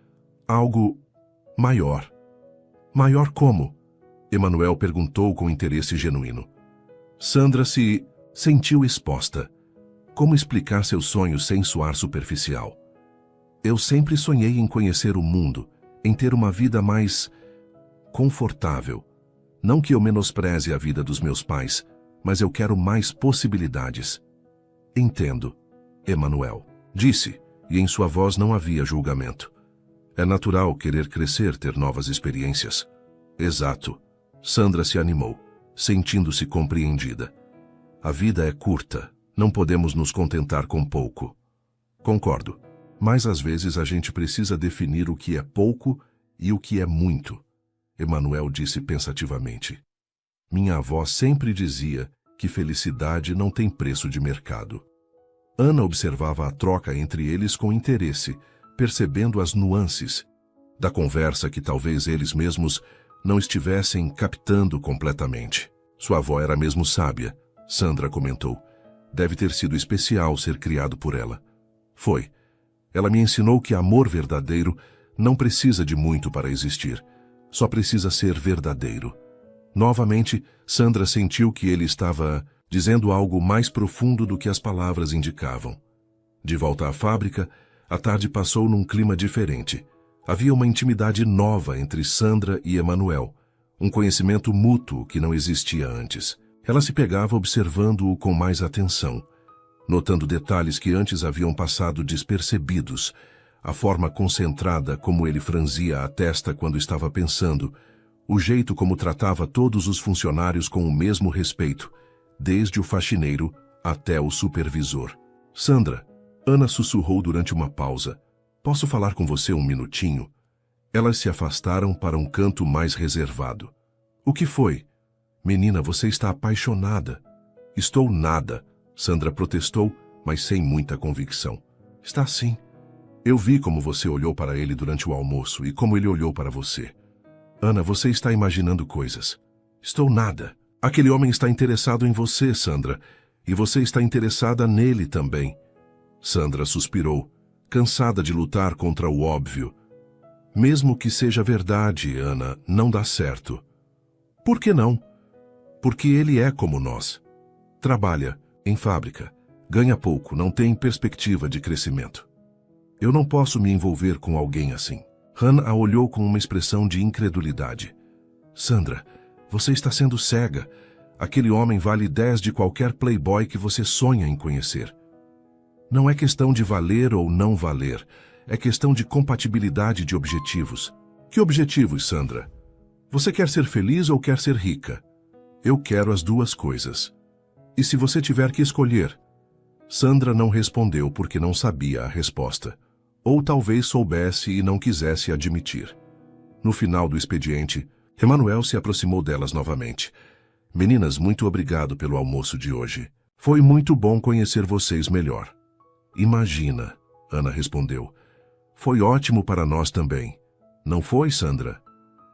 Algo maior. Maior como? Emanuel perguntou com interesse genuíno. Sandra se sentiu exposta. Como explicar seus sonhos sem soar superficial? Eu sempre sonhei em conhecer o mundo, em ter uma vida mais confortável. Não que eu menospreze a vida dos meus pais, mas eu quero mais possibilidades. Entendo, Emanuel disse, e em sua voz não havia julgamento. É natural querer crescer, ter novas experiências. Exato. Sandra se animou, sentindo-se compreendida. A vida é curta, não podemos nos contentar com pouco. Concordo. Mas às vezes a gente precisa definir o que é pouco e o que é muito. Emanuel disse pensativamente. Minha avó sempre dizia que felicidade não tem preço de mercado. Ana observava a troca entre eles com interesse, percebendo as nuances da conversa que talvez eles mesmos não estivessem captando completamente. Sua avó era mesmo sábia, Sandra comentou. Deve ter sido especial ser criado por ela. Foi. Ela me ensinou que amor verdadeiro não precisa de muito para existir. Só precisa ser verdadeiro. Novamente, Sandra sentiu que ele estava dizendo algo mais profundo do que as palavras indicavam. De volta à fábrica, a tarde passou num clima diferente. Havia uma intimidade nova entre Sandra e Emanuel, um conhecimento mútuo que não existia antes. Ela se pegava observando-o com mais atenção, notando detalhes que antes haviam passado despercebidos, a forma concentrada como ele franzia a testa quando estava pensando, o jeito como tratava todos os funcionários com o mesmo respeito, desde o faxineiro até o supervisor. Sandra, Ana sussurrou durante uma pausa. Posso falar com você um minutinho? Elas se afastaram para um canto mais reservado. O que foi? Menina, você está apaixonada. Estou nada, Sandra protestou, mas sem muita convicção. Está sim. Eu vi como você olhou para ele durante o almoço e como ele olhou para você. Ana, você está imaginando coisas. Estou nada. Aquele homem está interessado em você, Sandra, e você está interessada nele também. Sandra suspirou, cansada de lutar contra o óbvio. Mesmo que seja verdade, Ana, não dá certo. Por que não? Porque ele é como nós. Trabalha em fábrica, ganha pouco, não tem perspectiva de crescimento. Eu não posso me envolver com alguém assim. Hannah a olhou com uma expressão de incredulidade. Sandra, você está sendo cega. Aquele homem vale 10 de qualquer playboy que você sonha em conhecer. Não é questão de valer ou não valer. É questão de compatibilidade de objetivos. Que objetivos, Sandra? Você quer ser feliz ou quer ser rica? Eu quero as duas coisas. E se você tiver que escolher? Sandra não respondeu porque não sabia a resposta. Ou talvez soubesse e não quisesse admitir. No final do expediente, Emanuel se aproximou delas novamente. Meninas, muito obrigado pelo almoço de hoje. Foi muito bom conhecer vocês melhor. Imagina, Ana respondeu. Foi ótimo para nós também. Não foi, Sandra?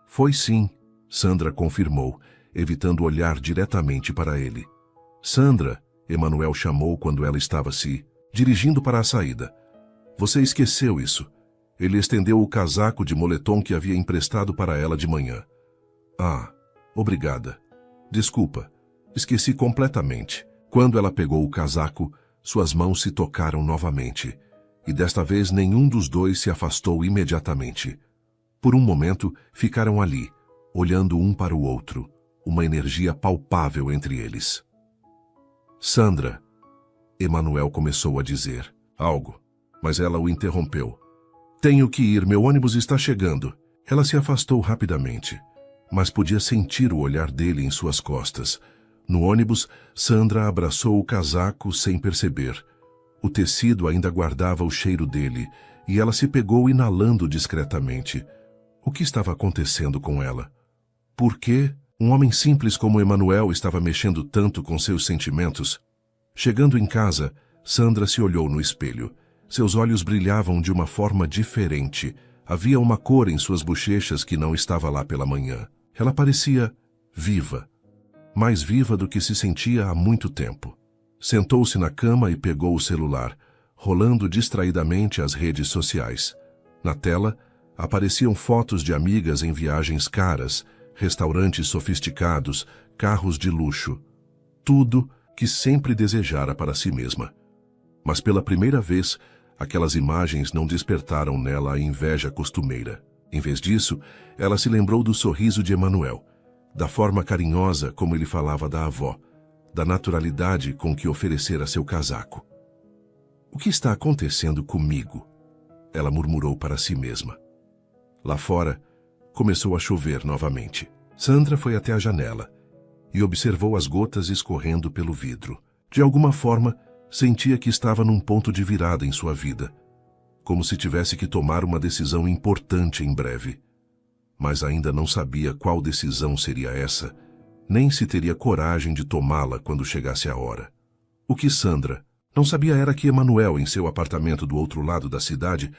Foi sim, Sandra confirmou, evitando olhar diretamente para ele. Sandra, Emanuel chamou quando ela estava se dirigindo para a saída. Você esqueceu isso. Ele estendeu o casaco de moletom que havia emprestado para ela de manhã. Ah, obrigada. Desculpa, esqueci completamente. Quando ela pegou o casaco, suas mãos se tocaram novamente, e desta vez nenhum dos dois se afastou imediatamente. Por um momento, ficaram ali, olhando um para o outro, uma energia palpável entre eles. Sandra, Emanuel começou a dizer algo, mas ela o interrompeu. Tenho que ir, meu ônibus está chegando. Ela se afastou rapidamente, mas podia sentir o olhar dele em suas costas. No ônibus, Sandra abraçou o casaco sem perceber. O tecido ainda guardava o cheiro dele, e ela se pegou inalando discretamente. O que estava acontecendo com ela? Por que um homem simples como Emanuel estava mexendo tanto com seus sentimentos? Chegando em casa, Sandra se olhou no espelho. Seus olhos brilhavam de uma forma diferente. Havia uma cor em suas bochechas que não estava lá pela manhã. Ela parecia viva. Mais viva do que se sentia há muito tempo. Sentou-se na cama e pegou o celular, rolando distraidamente as redes sociais. Na tela, apareciam fotos de amigas em viagens caras, restaurantes sofisticados, carros de luxo. Tudo que sempre desejara para si mesma. Mas pela primeira vez, aquelas imagens não despertaram nela a inveja costumeira. Em vez disso, ela se lembrou do sorriso de Emanuel, da forma carinhosa como ele falava da avó, da naturalidade com que oferecera seu casaco. O que está acontecendo comigo? Ela murmurou para si mesma. Lá fora, começou a chover novamente. Sandra foi até a janela e observou as gotas escorrendo pelo vidro. De alguma forma, Sentia que estava num ponto de virada em sua vida, como se tivesse que tomar uma decisão importante em breve. Mas ainda não sabia qual decisão seria essa, nem se teria coragem de tomá-la quando chegasse a hora. O que Sandra não sabia era que Emanuel, em seu apartamento do outro lado da cidade,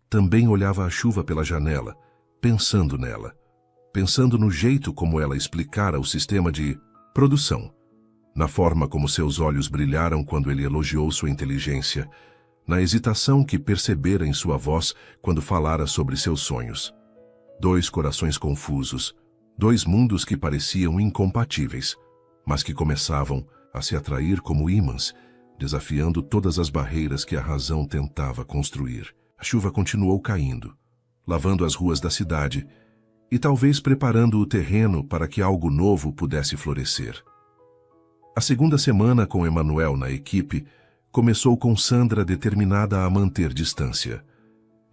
também olhava a chuva pela janela, pensando nela, pensando no jeito como ela explicara o sistema de produção, na forma como seus olhos brilharam quando ele elogiou sua inteligência, na hesitação que percebera em sua voz quando falara sobre seus sonhos. Dois corações confusos, dois mundos que pareciam incompatíveis, mas que começavam a se atrair como ímãs, desafiando todas as barreiras que a razão tentava construir. A chuva continuou caindo, lavando as ruas da cidade e talvez preparando o terreno para que algo novo pudesse florescer. A segunda semana com Emanuel na equipe começou com Sandra determinada a manter distância.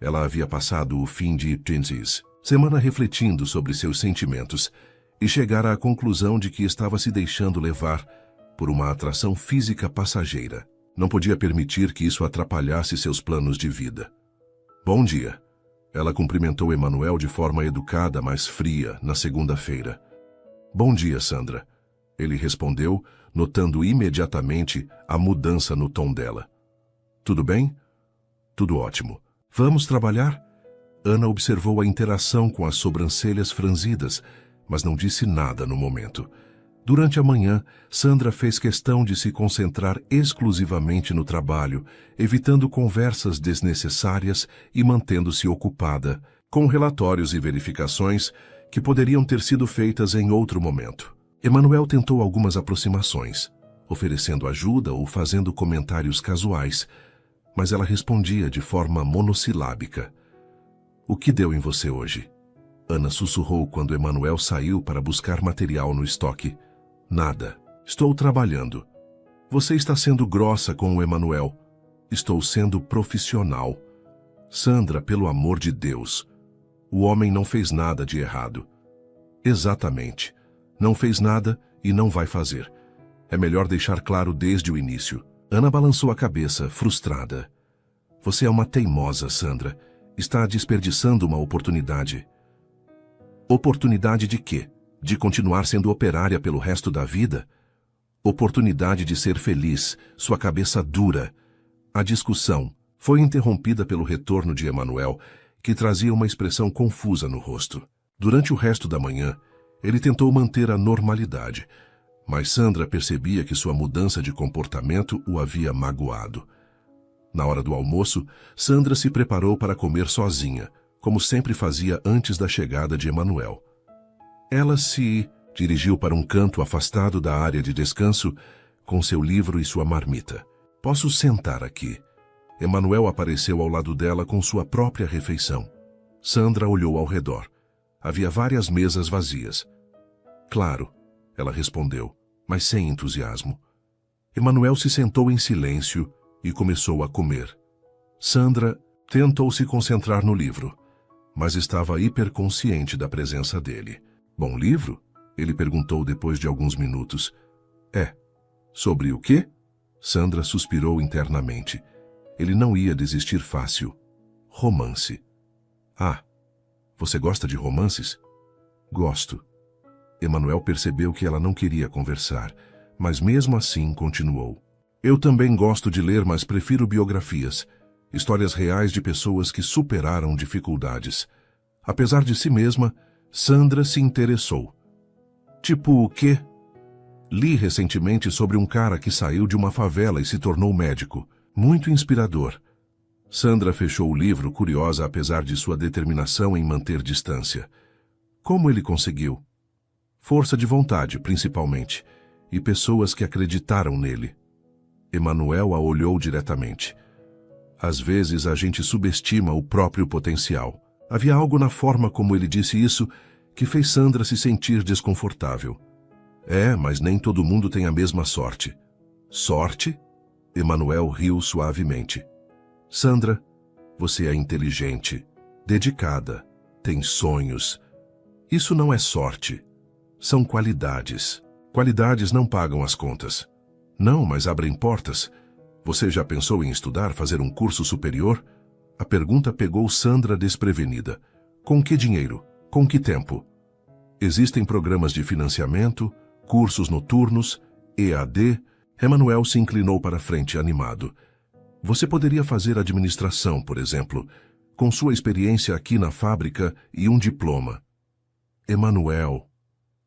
Ela havia passado o fim de Twinsies, semana refletindo sobre seus sentimentos e chegara à conclusão de que estava se deixando levar por uma atração física passageira. Não podia permitir que isso atrapalhasse seus planos de vida. Bom dia. Ela cumprimentou Emanuel de forma educada, mas fria, na segunda-feira. Bom dia, Sandra. Ele respondeu, notando imediatamente a mudança no tom dela. Tudo bem? Tudo ótimo. Vamos trabalhar? Ana observou a interação com as sobrancelhas franzidas, mas não disse nada no momento. Durante a manhã, Sandra fez questão de se concentrar exclusivamente no trabalho, evitando conversas desnecessárias e mantendo-se ocupada, com relatórios e verificações que poderiam ter sido feitas em outro momento. Emanuel tentou algumas aproximações, oferecendo ajuda ou fazendo comentários casuais, mas ela respondia de forma monossilábica. O que deu em você hoje? Ana sussurrou quando Emanuel saiu para buscar material no estoque. Nada. Estou trabalhando. Você está sendo grossa com o Emanuel. Estou sendo profissional. Sandra, pelo amor de Deus. O homem não fez nada de errado. Exatamente. Não fez nada e não vai fazer. É melhor deixar claro desde o início. Ana balançou a cabeça, frustrada. Você é uma teimosa, Sandra. Está desperdiçando uma oportunidade. Oportunidade de quê? De continuar sendo operária pelo resto da vida? Oportunidade de ser feliz, sua cabeça dura. A discussão foi interrompida pelo retorno de Emanuel, que trazia uma expressão confusa no rosto. Durante o resto da manhã, ele tentou manter a normalidade, mas Sandra percebia que sua mudança de comportamento o havia magoado. Na hora do almoço, Sandra se preparou para comer sozinha, como sempre fazia antes da chegada de Emanuel. Ela se dirigiu para um canto afastado da área de descanso, com seu livro e sua marmita. Posso sentar aqui. Emanuel apareceu ao lado dela com sua própria refeição. Sandra olhou ao redor. Havia várias mesas vazias. Claro, ela respondeu, mas sem entusiasmo. Emanuel se sentou em silêncio e começou a comer. Sandra tentou se concentrar no livro, mas estava hiperconsciente da presença dele. Bom livro? Ele perguntou depois de alguns minutos. É. Sobre o quê? Sandra suspirou internamente. Ele não ia desistir fácil. Romance. Ah, você gosta de romances? Gosto. Emanuel percebeu que ela não queria conversar, mas mesmo assim continuou. Eu também gosto de ler, mas prefiro biografias. Histórias reais de pessoas que superaram dificuldades. Apesar de si mesma, Sandra se interessou. Tipo o quê? Li recentemente sobre um cara que saiu de uma favela e se tornou médico. Muito inspirador. Sandra fechou o livro, curiosa apesar de sua determinação em manter distância. Como ele conseguiu? Força de vontade, principalmente, e pessoas que acreditaram nele. Emanuel a olhou diretamente. Às vezes a gente subestima o próprio potencial. Havia algo na forma como ele disse isso que fez Sandra se sentir desconfortável. É, mas nem todo mundo tem a mesma sorte. Sorte? Emanuel riu suavemente. Sandra, você é inteligente, dedicada, tem sonhos. Isso não é sorte. São qualidades. Qualidades não pagam as contas. Não, mas abrem portas. Você já pensou em estudar, fazer um curso superior? A pergunta pegou Sandra desprevenida. Com que dinheiro? Com que tempo? Existem programas de financiamento, cursos noturnos, EAD. Emanuel se inclinou para frente animado. Você poderia fazer administração, por exemplo, com sua experiência aqui na fábrica e um diploma. Emanuel.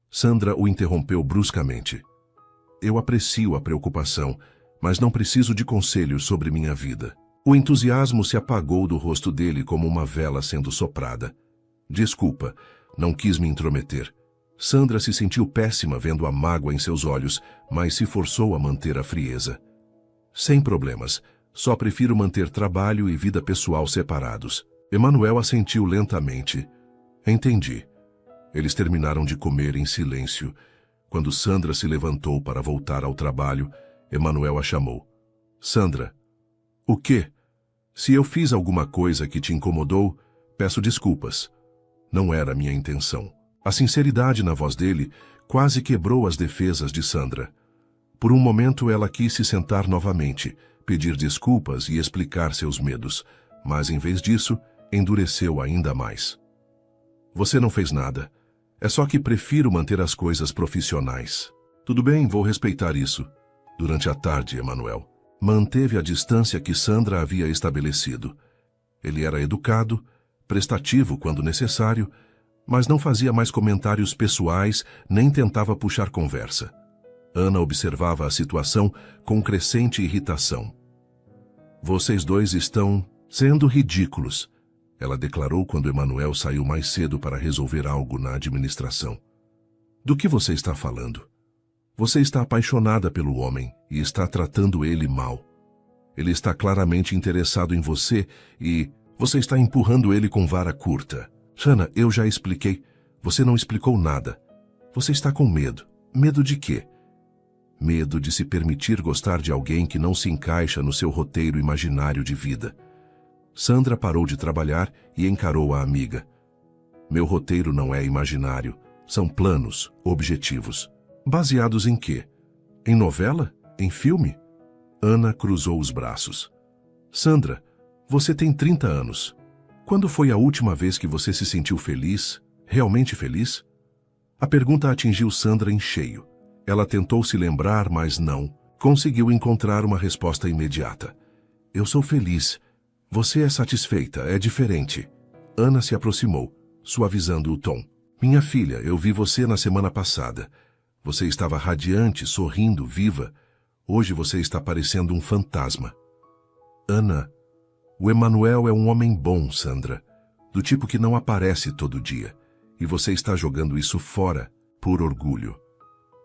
Sandra o interrompeu bruscamente. Eu aprecio a preocupação, mas não preciso de conselhos sobre minha vida. O entusiasmo se apagou do rosto dele como uma vela sendo soprada. Desculpa, não quis me intrometer. Sandra se sentiu péssima vendo a mágoa em seus olhos, mas se forçou a manter a frieza. Sem problemas, só prefiro manter trabalho e vida pessoal separados. Emanuel assentiu lentamente. Entendi. Eles terminaram de comer em silêncio. Quando Sandra se levantou para voltar ao trabalho, Emanuel a chamou. Sandra. O quê? Se eu fiz alguma coisa que te incomodou, peço desculpas. Não era minha intenção. A sinceridade na voz dele quase quebrou as defesas de Sandra. Por um momento ela quis se sentar novamente, pedir desculpas e explicar seus medos, mas em vez disso, endureceu ainda mais. Você não fez nada. É só que prefiro manter as coisas profissionais. Tudo bem, vou respeitar isso. Durante a tarde, Emanuel manteve a distância que Sandra havia estabelecido. Ele era educado, prestativo quando necessário, mas não fazia mais comentários pessoais nem tentava puxar conversa. Ana observava a situação com crescente irritação. Vocês dois estão sendo ridículos, ela declarou quando Emanuel saiu mais cedo para resolver algo na administração. Do que você está falando? Você está apaixonada pelo homem e está tratando ele mal. Ele está claramente interessado em você e você está empurrando ele com vara curta. Hannah, eu já expliquei. Você não explicou nada. Você está com medo. Medo de quê? Medo de se permitir gostar de alguém que não se encaixa no seu roteiro imaginário de vida. Sandra parou de trabalhar e encarou a amiga. Meu roteiro não é imaginário. São planos, objetivos. Baseados em quê? Em novela? Em filme? Ana cruzou os braços. Sandra, você tem 30 anos. Quando foi a última vez que você se sentiu feliz? Realmente feliz? A pergunta atingiu Sandra em cheio. Ela tentou se lembrar, mas não conseguiu encontrar uma resposta imediata. Eu sou feliz. Você é satisfeita, é diferente. Ana se aproximou, suavizando o tom. Minha filha, eu vi você na semana passada. Você estava radiante, sorrindo, viva. Hoje você está parecendo um fantasma. Ana, o Emanuel é um homem bom, Sandra. Do tipo que não aparece todo dia. E você está jogando isso fora por orgulho.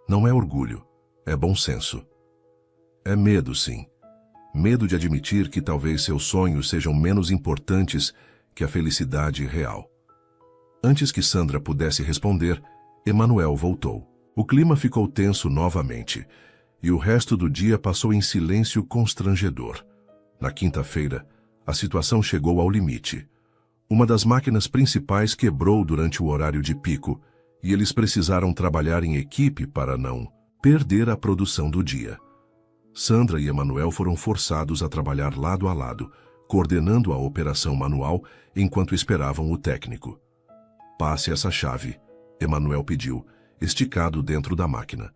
Não é orgulho, é bom senso. É medo, sim. Medo de admitir que talvez seus sonhos sejam menos importantes que a felicidade real. Antes que Sandra pudesse responder, Emanuel voltou. O clima ficou tenso novamente, e o resto do dia passou em silêncio constrangedor. Na quinta-feira, a situação chegou ao limite. Uma das máquinas principais quebrou durante o horário de pico, e eles precisaram trabalhar em equipe para não perder a produção do dia. Sandra e Emanuel foram forçados a trabalhar lado a lado, coordenando a operação manual enquanto esperavam o técnico. Passe essa chave, Emanuel pediu, esticado dentro da máquina.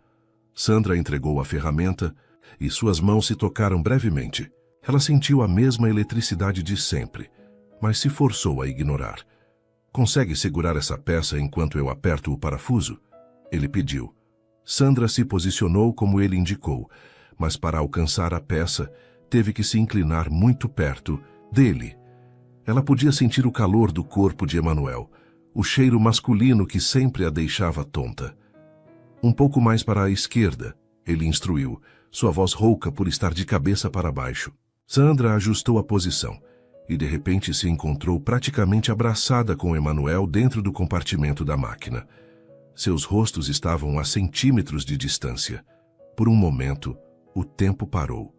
Sandra entregou a ferramenta e suas mãos se tocaram brevemente. Ela sentiu a mesma eletricidade de sempre, mas se forçou a ignorar. Consegue segurar essa peça enquanto eu aperto o parafuso? Ele pediu. Sandra se posicionou como ele indicou, mas para alcançar a peça, teve que se inclinar muito perto dele. Ela podia sentir o calor do corpo de Emanuel, o cheiro masculino que sempre a deixava tonta. Um pouco mais para a esquerda, ele instruiu, sua voz rouca por estar de cabeça para baixo. Sandra ajustou a posição e de repente se encontrou praticamente abraçada com Emanuel dentro do compartimento da máquina. Seus rostos estavam a centímetros de distância. Por um momento, o tempo parou.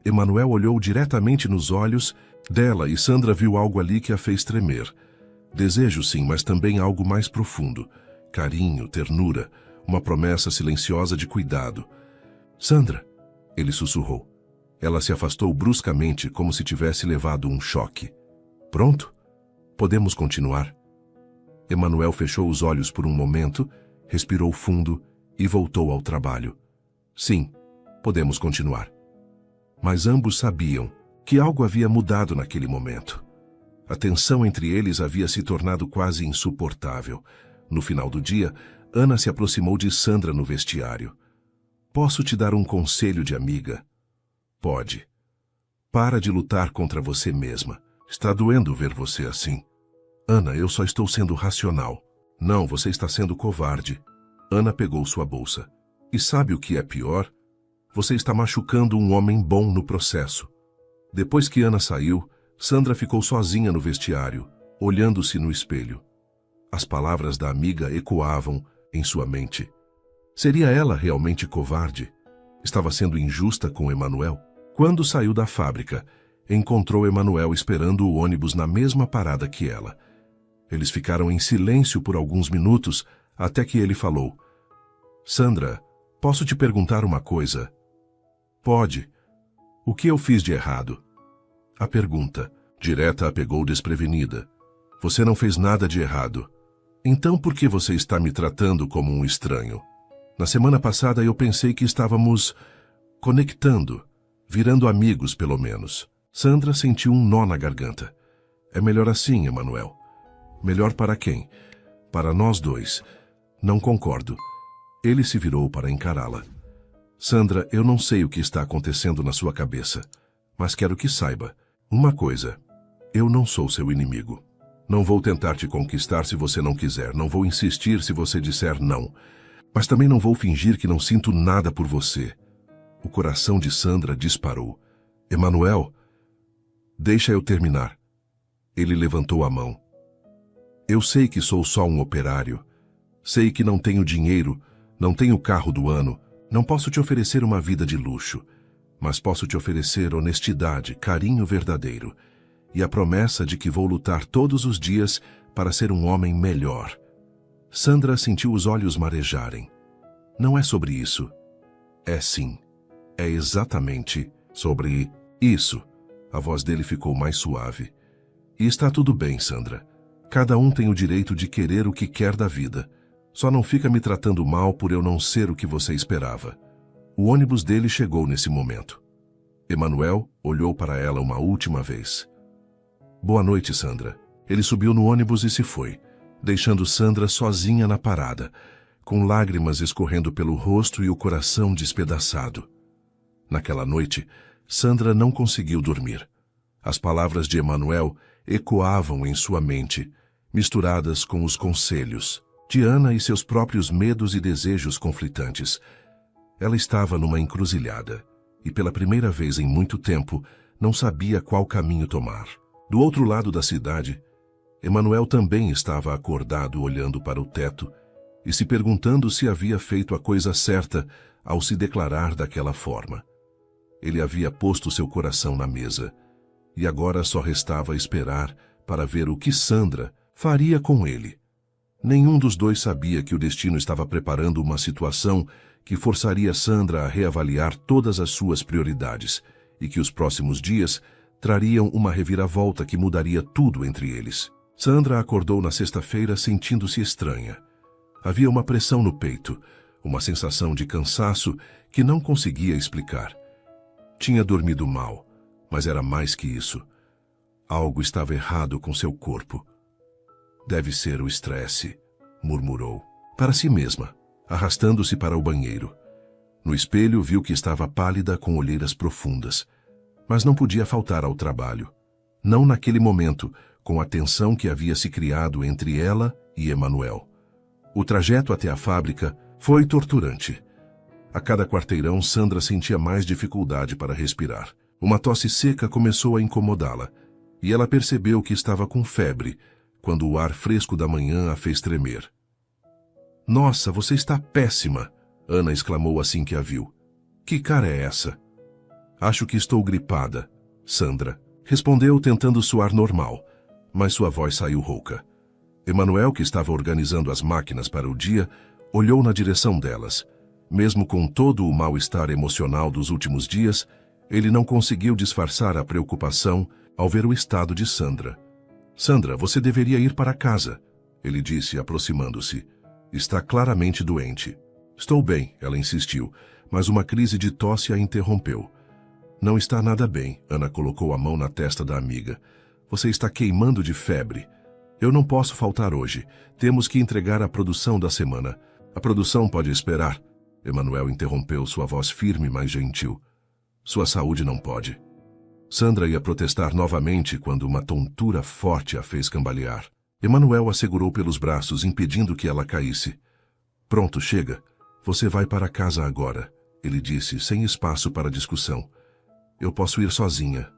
Emanuel olhou diretamente nos olhos dela e Sandra viu algo ali que a fez tremer. Desejo sim, mas também algo mais profundo. Carinho, ternura, uma promessa silenciosa de cuidado. Sandra, ele sussurrou. Ela se afastou bruscamente, como se tivesse levado um choque. Pronto? Podemos continuar? Emanuel fechou os olhos por um momento, respirou fundo e voltou ao trabalho. Sim, podemos continuar. Mas ambos sabiam que algo havia mudado naquele momento. A tensão entre eles havia se tornado quase insuportável. No final do dia, Ana se aproximou de Sandra no vestiário. Posso te dar um conselho de amiga? Pode. Para de lutar contra você mesma. Está doendo ver você assim. Ana, eu só estou sendo racional. Não, você está sendo covarde. Ana pegou sua bolsa. E sabe o que é pior? Você está machucando um homem bom no processo. Depois que Ana saiu, Sandra ficou sozinha no vestiário, olhando-se no espelho. As palavras da amiga ecoavam em sua mente. Seria ela realmente covarde? Estava sendo injusta com Emanuel? Quando saiu da fábrica, encontrou Emanuel esperando o ônibus na mesma parada que ela. Eles ficaram em silêncio por alguns minutos, até que ele falou. Sandra, posso te perguntar uma coisa? Pode. O que eu fiz de errado? A pergunta, direta, a pegou desprevenida. Você não fez nada de errado. Então por que você está me tratando como um estranho? Na semana passada eu pensei que estávamos conectando, virando amigos pelo menos. Sandra sentiu um nó na garganta. É melhor assim, Emanuel. Melhor para quem? Para nós dois. Não concordo. Ele se virou para encará-la. Sandra, eu não sei o que está acontecendo na sua cabeça, mas quero que saiba. Uma coisa, eu não sou seu inimigo. Não vou tentar te conquistar se você não quiser, não vou insistir se você disser não. Mas também não vou fingir que não sinto nada por você. O coração de Sandra disparou. Emanuel, deixa eu terminar. Ele levantou a mão. Eu sei que sou só um operário. Sei que não tenho dinheiro, não tenho carro do ano, não posso te oferecer uma vida de luxo, mas posso te oferecer honestidade, carinho verdadeiro e a promessa de que vou lutar todos os dias para ser um homem melhor. Sandra sentiu os olhos marejarem. Não é sobre isso. É sim. É exatamente sobre isso. A voz dele ficou mais suave. E está tudo bem, Sandra. Cada um tem o direito de querer o que quer da vida. Só não fica me tratando mal por eu não ser o que você esperava. O ônibus dele chegou nesse momento. Emanuel olhou para ela uma última vez. Boa noite, Sandra. Ele subiu no ônibus e se foi, deixando Sandra sozinha na parada, com lágrimas escorrendo pelo rosto e o coração despedaçado. Naquela noite, Sandra não conseguiu dormir. As palavras de Emanuel ecoavam em sua mente, misturadas com os conselhos de Ana e seus próprios medos e desejos conflitantes. Ela estava numa encruzilhada e, pela primeira vez em muito tempo, não sabia qual caminho tomar. Do outro lado da cidade, Emanuel também estava acordado olhando para o teto e se perguntando se havia feito a coisa certa ao se declarar daquela forma. Ele havia posto seu coração na mesa e agora só restava esperar para ver o que Sandra faria com ele. Nenhum dos dois sabia que o destino estava preparando uma situação que forçaria Sandra a reavaliar todas as suas prioridades e que os próximos dias trariam uma reviravolta que mudaria tudo entre eles. Sandra acordou na sexta-feira sentindo-se estranha. Havia uma pressão no peito, uma sensação de cansaço que não conseguia explicar. Tinha dormido mal, mas era mais que isso. Algo estava errado com seu corpo. Deve ser o estresse, murmurou, para si mesma, arrastando-se para o banheiro. No espelho viu que estava pálida com olheiras profundas, mas não podia faltar ao trabalho. Não naquele momento, com a tensão que havia se criado entre ela e Emanuel. O trajeto até a fábrica foi torturante. A cada quarteirão, Sandra sentia mais dificuldade para respirar. Uma tosse seca começou a incomodá-la, e ela percebeu que estava com febre, quando o ar fresco da manhã a fez tremer. Nossa, você está péssima, Ana exclamou assim que a viu. Que cara é essa? Acho que estou gripada, Sandra respondeu tentando soar normal, mas sua voz saiu rouca. Emanuel, que estava organizando as máquinas para o dia, olhou na direção delas. Mesmo com todo o mal-estar emocional dos últimos dias, Ele não conseguiu disfarçar a preocupação ao ver o estado de Sandra. Sandra, você deveria ir para casa, ele disse, aproximando-se. Está claramente doente. Estou bem, ela insistiu, mas uma crise de tosse a interrompeu. Não está nada bem, Ana colocou a mão na testa da amiga. Você está queimando de febre. Eu não posso faltar hoje. Temos que entregar a produção da semana. A produção pode esperar. Emanuel interrompeu, sua voz firme, mas gentil. Sua saúde não pode. Sandra ia protestar novamente quando uma tontura forte a fez cambalear. Emanuel a segurou pelos braços, impedindo que ela caísse. Pronto, chega. Você vai para casa agora, ele disse, sem espaço para discussão. Eu posso ir sozinha.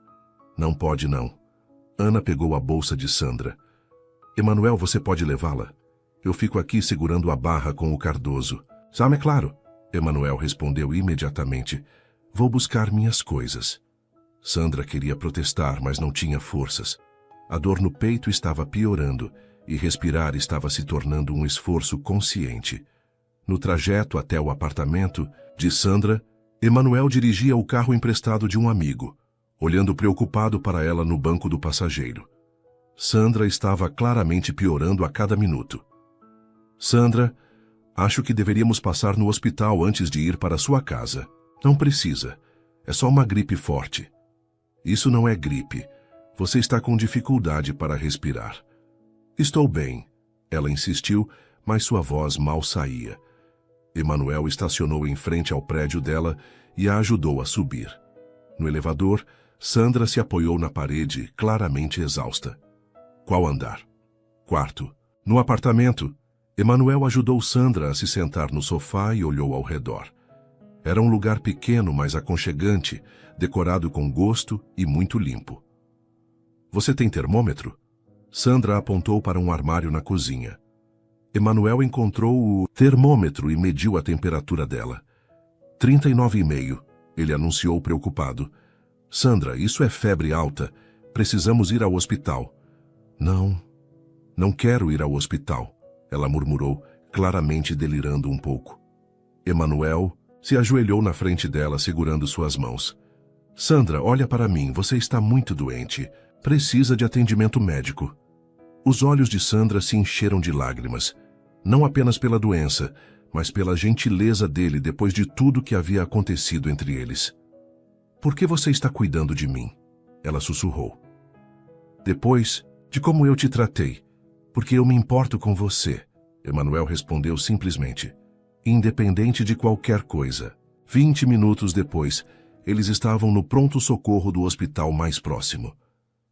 Não pode, não. Ana pegou a bolsa de Sandra. Emanuel, você pode levá-la? Eu fico aqui segurando a barra com o Cardoso. É claro. Emanuel respondeu imediatamente. Vou buscar minhas coisas. Sandra queria protestar, mas não tinha forças. A dor no peito estava piorando e respirar estava se tornando um esforço consciente. No trajeto até o apartamento de Sandra, Emanuel dirigia o carro emprestado de um amigo, olhando preocupado para ela no banco do passageiro. Sandra estava claramente piorando a cada minuto. Sandra, acho que deveríamos passar no hospital antes de ir para sua casa. Não precisa. É só uma gripe forte. Isso não é gripe. Você está com dificuldade para respirar. Estou bem, ela insistiu, mas sua voz mal saía. Emanuel estacionou em frente ao prédio dela e a ajudou a subir. No elevador, Sandra se apoiou na parede, claramente exausta. Qual andar? Quarto. No apartamento, Emanuel ajudou Sandra a se sentar no sofá e olhou ao redor. Era um lugar pequeno, mas aconchegante, decorado com gosto e muito limpo. Você tem termômetro? Sandra apontou para um armário na cozinha. Emanuel encontrou o termômetro e mediu a temperatura dela. 39,5, ele anunciou preocupado. Sandra, isso é febre alta. Precisamos ir ao hospital. Não quero ir ao hospital, ela murmurou, claramente delirando um pouco. Emanuel se ajoelhou na frente dela, segurando suas mãos. Sandra, olha para mim, você está muito doente. Precisa de atendimento médico. Os olhos de Sandra se encheram de lágrimas, não apenas pela doença, mas pela gentileza dele depois de tudo que havia acontecido entre eles. Por que você está cuidando de mim? Ela sussurrou. Depois de como eu te tratei, porque eu me importo com você, Emanuel respondeu simplesmente. Independente de qualquer coisa. 20 minutos depois, eles estavam no pronto-socorro do hospital mais próximo.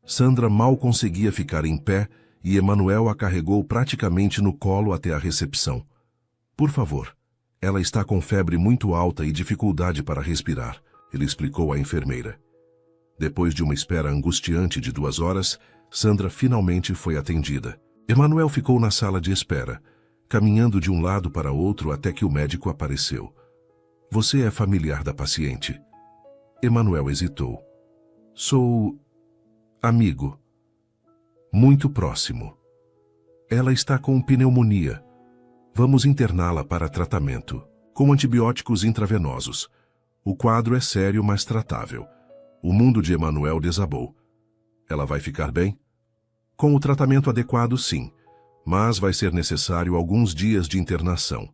Sandra mal conseguia ficar em pé e Emanuel a carregou praticamente no colo até a recepção. Por favor, ela está com febre muito alta e dificuldade para respirar, ele explicou à enfermeira. Depois de uma espera angustiante de 2 horas, Sandra finalmente foi atendida. Emanuel ficou na sala de espera, caminhando de um lado para outro até que o médico apareceu. Você é familiar da paciente? Emanuel hesitou. Sou amigo. Muito próximo. Ela está com pneumonia. Vamos interná-la para tratamento, com antibióticos intravenosos. O quadro é sério, mas tratável. O mundo de Emanuel desabou. Ela vai ficar bem? Com o tratamento adequado, sim, mas vai ser necessário alguns dias de internação.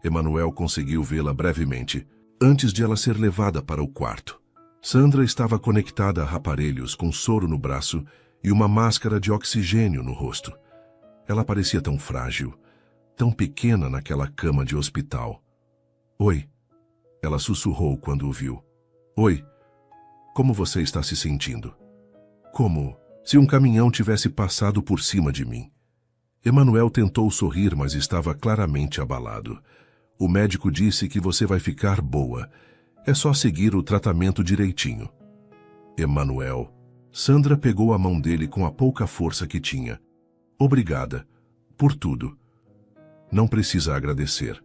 Emanuel conseguiu vê-la brevemente, antes de ela ser levada para o quarto. Sandra estava conectada a aparelhos com soro no braço e uma máscara de oxigênio no rosto. Ela parecia tão frágil, tão pequena naquela cama de hospital. Oi, ela sussurrou quando o viu. Oi, como você está se sentindo? Como se um caminhão tivesse passado por cima de mim. Emanuel tentou sorrir, mas estava claramente abalado. O médico disse que você vai ficar boa. É só seguir o tratamento direitinho. Emanuel. Sandra pegou a mão dele com a pouca força que tinha. Obrigada. Por tudo. Não precisa agradecer.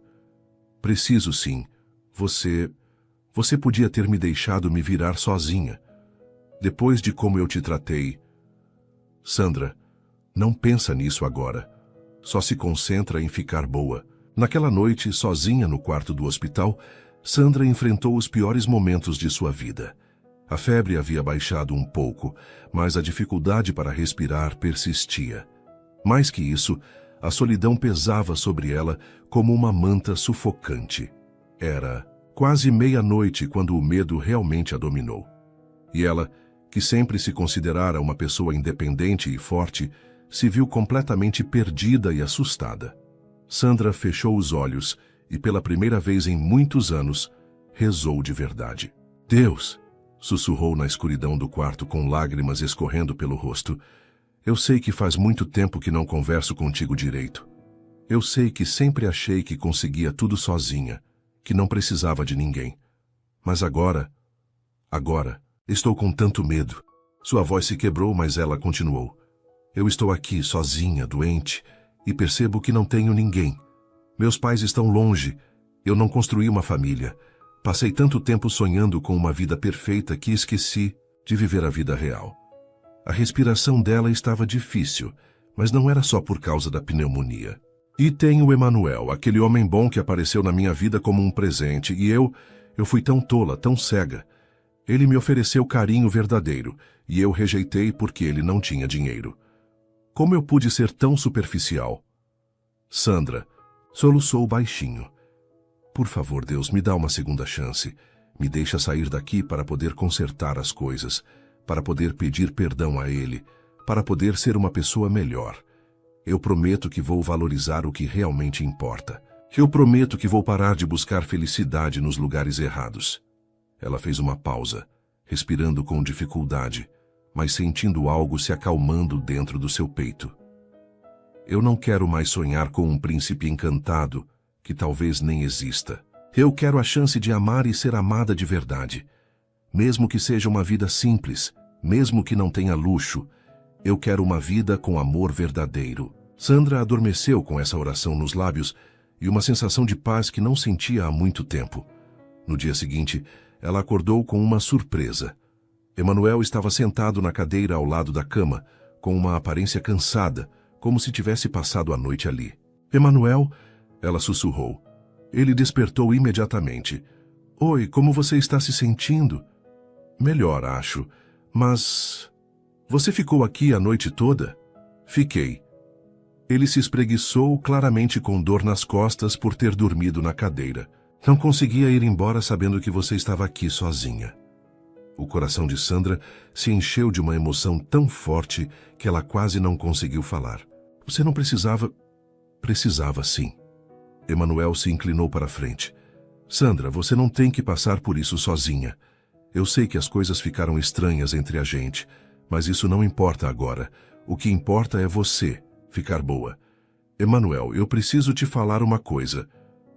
Preciso sim. Você podia ter me deixado me virar sozinha. Depois de como eu te tratei. Sandra, não pensa nisso agora. Só se concentra em ficar boa. Naquela noite, sozinha no quarto do hospital, Sandra enfrentou os piores momentos de sua vida. A febre havia baixado um pouco, mas a dificuldade para respirar persistia. Mais que isso, a solidão pesava sobre ela como uma manta sufocante. Era quase meia-noite quando o medo realmente a dominou. E ela, que sempre se considerara uma pessoa independente e forte, se viu completamente perdida e assustada. Sandra fechou os olhos e, pela primeira vez em muitos anos, rezou de verdade. Deus! Sussurrou na escuridão do quarto com lágrimas escorrendo pelo rosto. Eu sei que faz muito tempo que não converso contigo direito. Eu sei que sempre achei que conseguia tudo sozinha, que não precisava de ninguém. Mas agora, estou com tanto medo. Sua voz se quebrou, mas ela continuou. Eu estou aqui, sozinha, doente, e percebo que não tenho ninguém. Meus pais estão longe. Eu não construí uma família. Passei tanto tempo sonhando com uma vida perfeita que esqueci de viver a vida real. A respiração dela estava difícil, mas não era só por causa da pneumonia. E tem o Emanuel, aquele homem bom que apareceu na minha vida como um presente, e eu fui tão tola, tão cega. Ele me ofereceu carinho verdadeiro, e eu rejeitei porque ele não tinha dinheiro. Como eu pude ser tão superficial? Sandra soluçou baixinho. Por favor, Deus, me dá uma segunda chance. Me deixa sair daqui para poder consertar as coisas, para poder pedir perdão a Ele, para poder ser uma pessoa melhor. Eu prometo que vou valorizar o que realmente importa. Eu prometo que vou parar de buscar felicidade nos lugares errados. Ela fez uma pausa, respirando com dificuldade, mas sentindo algo se acalmando dentro do seu peito. Eu não quero mais sonhar com um príncipe encantado, que talvez nem exista. Eu quero a chance de amar e ser amada de verdade. Mesmo que seja uma vida simples, mesmo que não tenha luxo, eu quero uma vida com amor verdadeiro. Sandra adormeceu com essa oração nos lábios e uma sensação de paz que não sentia há muito tempo. No dia seguinte, ela acordou com uma surpresa. Emanuel estava sentado na cadeira ao lado da cama, com uma aparência cansada, como se tivesse passado a noite ali. Emanuel, ela sussurrou. Ele despertou imediatamente. Oi, como você está se sentindo? Melhor, acho. Mas... Você ficou aqui a noite toda? Fiquei. Ele se espreguiçou, claramente com dor nas costas por ter dormido na cadeira. Não conseguia ir embora sabendo que você estava aqui sozinha. O coração de Sandra se encheu de uma emoção tão forte que ela quase não conseguiu falar. Você não precisava... Precisava, sim. Emanuel se inclinou para a frente. Sandra, você não tem que passar por isso sozinha. Eu sei que as coisas ficaram estranhas entre a gente, mas isso não importa agora. O que importa é você ficar boa. Emanuel, eu preciso te falar uma coisa.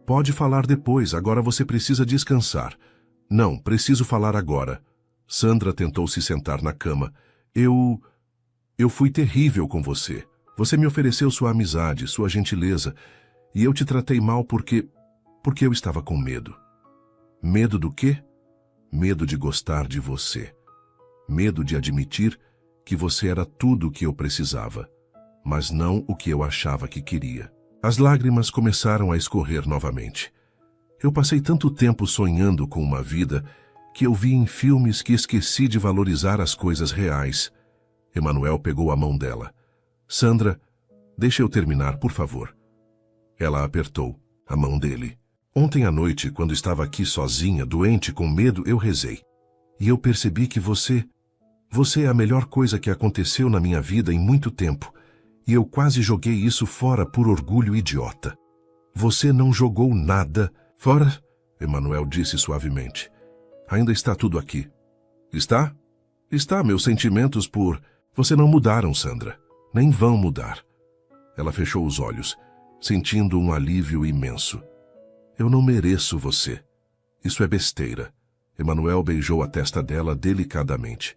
Pode falar depois, agora você precisa descansar. Não, preciso falar agora. Sandra tentou se sentar na cama. Eu fui terrível com você. Você me ofereceu sua amizade, sua gentileza, e eu te tratei mal porque eu estava com medo. Medo do quê? Medo de gostar de você. Medo de admitir que você era tudo o que eu precisava, mas não o que eu achava que queria. As lágrimas começaram a escorrer novamente. Eu passei tanto tempo sonhando com uma vida que eu vi em filmes que esqueci de valorizar as coisas reais. Emanuel pegou a mão dela. Sandra, deixa eu terminar, por favor. Ela apertou a mão dele. Ontem à noite, quando estava aqui sozinha, doente, com medo, eu rezei. E eu percebi que você é a melhor coisa que aconteceu na minha vida em muito tempo. E eu quase joguei isso fora por orgulho idiota. Você não jogou nada fora, Emanuel disse suavemente. Ainda está tudo aqui. Está? Está, meus sentimentos por... Você não mudaram, Sandra. Nem vão mudar. Ela fechou os olhos, sentindo um alívio imenso. Eu não mereço você. Isso é besteira. Emanuel beijou a testa dela delicadamente.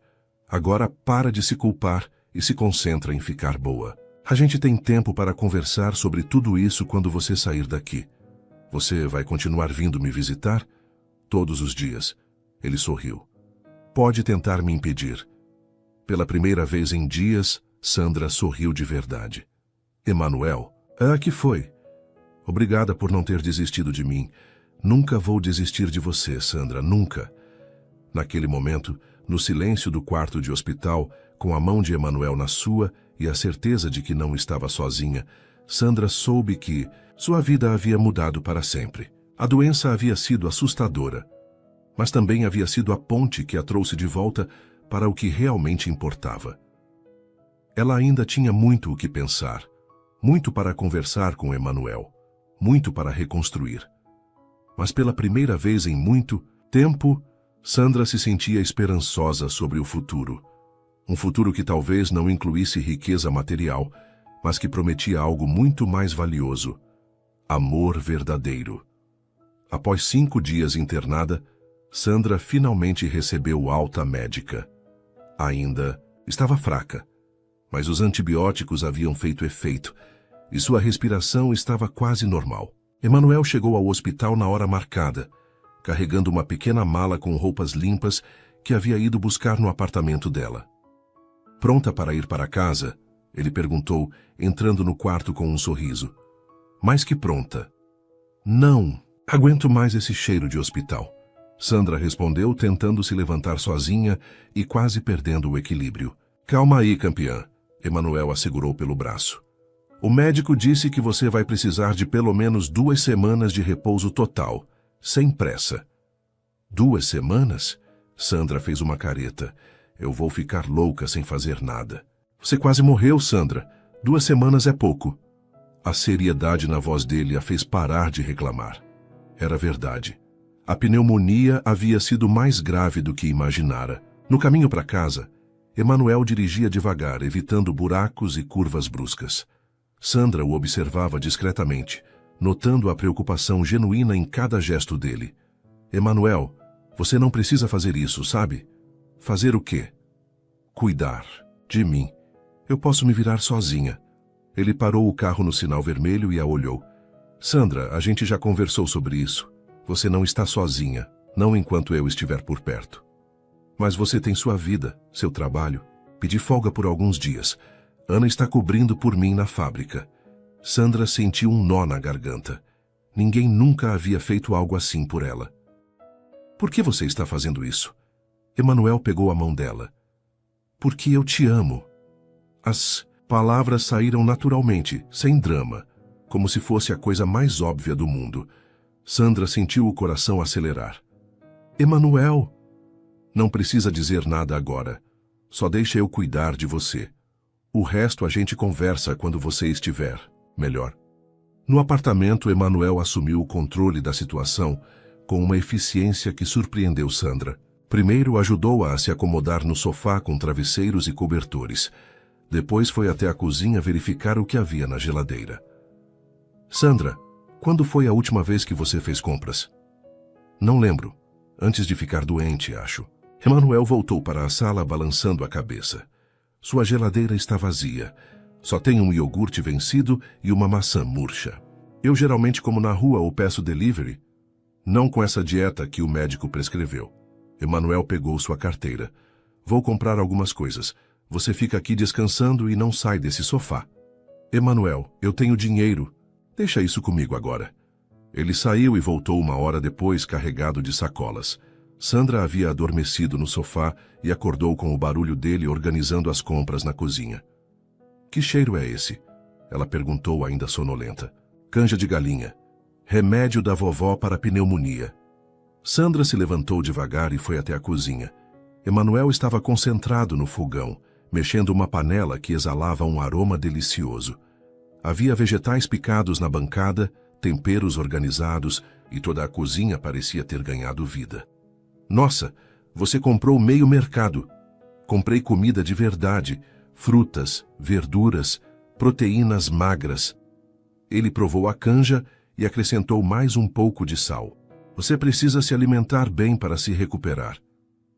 Agora para de se culpar e se concentra em ficar boa. A gente tem tempo para conversar sobre tudo isso quando você sair daqui. Você vai continuar vindo me visitar? Todos os dias. Ele sorriu. Pode tentar me impedir. Pela primeira vez em dias, Sandra sorriu de verdade. Emanuel, que foi? Obrigada por não ter desistido de mim. Nunca vou desistir de você, Sandra, nunca. Naquele momento, No silêncio do quarto de hospital, com a mão de Emanuel na sua e a certeza de que não estava sozinha, Sandra soube que sua vida havia mudado para sempre. A doença havia sido assustadora, mas também havia sido a ponte que a trouxe de volta para o que realmente importava. Ela ainda tinha muito o que pensar, muito para conversar com Emanuel, muito para reconstruir. Mas pela primeira vez em muito tempo, Sandra se sentia esperançosa sobre o futuro. Um futuro que talvez não incluísse riqueza material, mas que prometia algo muito mais valioso: amor verdadeiro. Após 5 dias internada, Sandra finalmente recebeu alta médica. Ainda estava fraca, mas os antibióticos haviam feito efeito e sua respiração estava quase normal. Emanuel chegou ao hospital na hora marcada, carregando uma pequena mala com roupas limpas que havia ido buscar no apartamento dela. Pronta para ir para casa? Ele perguntou, entrando no quarto com um sorriso. Mais que pronta. Não, aguento mais esse cheiro de hospital. Sandra respondeu, tentando se levantar sozinha e quase perdendo o equilíbrio. Calma aí, campeã. Emanuel a segurou pelo braço. O médico disse que você vai precisar de pelo menos 2 semanas de repouso total, sem pressa. 2 semanas? Sandra fez uma careta. Eu vou ficar louca sem fazer nada. Você quase morreu, Sandra. 2 semanas é pouco. A seriedade na voz dele a fez parar de reclamar. Era verdade. A pneumonia havia sido mais grave do que imaginara. No caminho para casa, Emanuel dirigia devagar, evitando buracos e curvas bruscas. Sandra o observava discretamente, notando a preocupação genuína em cada gesto dele. Emanuel, você não precisa fazer isso, sabe? Fazer o quê? Cuidar de mim. Eu posso me virar sozinha. Ele parou o carro no sinal vermelho e a olhou. Sandra, a gente já conversou sobre isso. Você não está sozinha, não enquanto eu estiver por perto. Mas você tem sua vida, seu trabalho. Pedi folga por alguns dias. Ana está cobrindo por mim na fábrica. Sandra sentiu um nó na garganta. Ninguém nunca havia feito algo assim por ela. Por que você está fazendo isso? Emanuel pegou a mão dela. Porque eu te amo. As palavras saíram naturalmente, sem drama, como se fosse a coisa mais óbvia do mundo. Sandra sentiu o coração acelerar. Emanuel! Não precisa dizer nada agora. Só deixa eu cuidar de você. O resto a gente conversa quando você estiver melhor. No apartamento, Emanuel assumiu o controle da situação com uma eficiência que surpreendeu Sandra. Primeiro ajudou-a a se acomodar no sofá com travesseiros e cobertores. Depois foi até a cozinha verificar o que havia na geladeira. Sandra, quando foi a última vez que você fez compras? Não lembro. Antes de ficar doente, acho. Emanuel voltou para a sala balançando a cabeça. Sua geladeira está vazia. Só tem um iogurte vencido e uma maçã murcha. Eu geralmente como na rua ou peço delivery. Não com essa dieta que o médico prescreveu. Emanuel pegou sua carteira. Vou comprar algumas coisas. Você fica aqui descansando e não sai desse sofá. Emanuel, eu tenho dinheiro. Deixa isso comigo agora. Ele saiu e voltou 1 hora depois carregado de sacolas. Sandra havia adormecido no sofá e acordou com o barulho dele organizando as compras na cozinha. Que cheiro é esse? Ela perguntou ainda sonolenta. Canja de galinha. Remédio da vovó para pneumonia. Sandra se levantou devagar e foi até a cozinha. Emanuel estava concentrado no fogão, mexendo uma panela que exalava um aroma delicioso. Havia vegetais picados na bancada, temperos organizados e toda a cozinha parecia ter ganhado vida. Nossa, você comprou meio mercado. Comprei comida de verdade, frutas, verduras, proteínas magras. Ele provou a canja e acrescentou mais um pouco de sal. Você precisa se alimentar bem para se recuperar.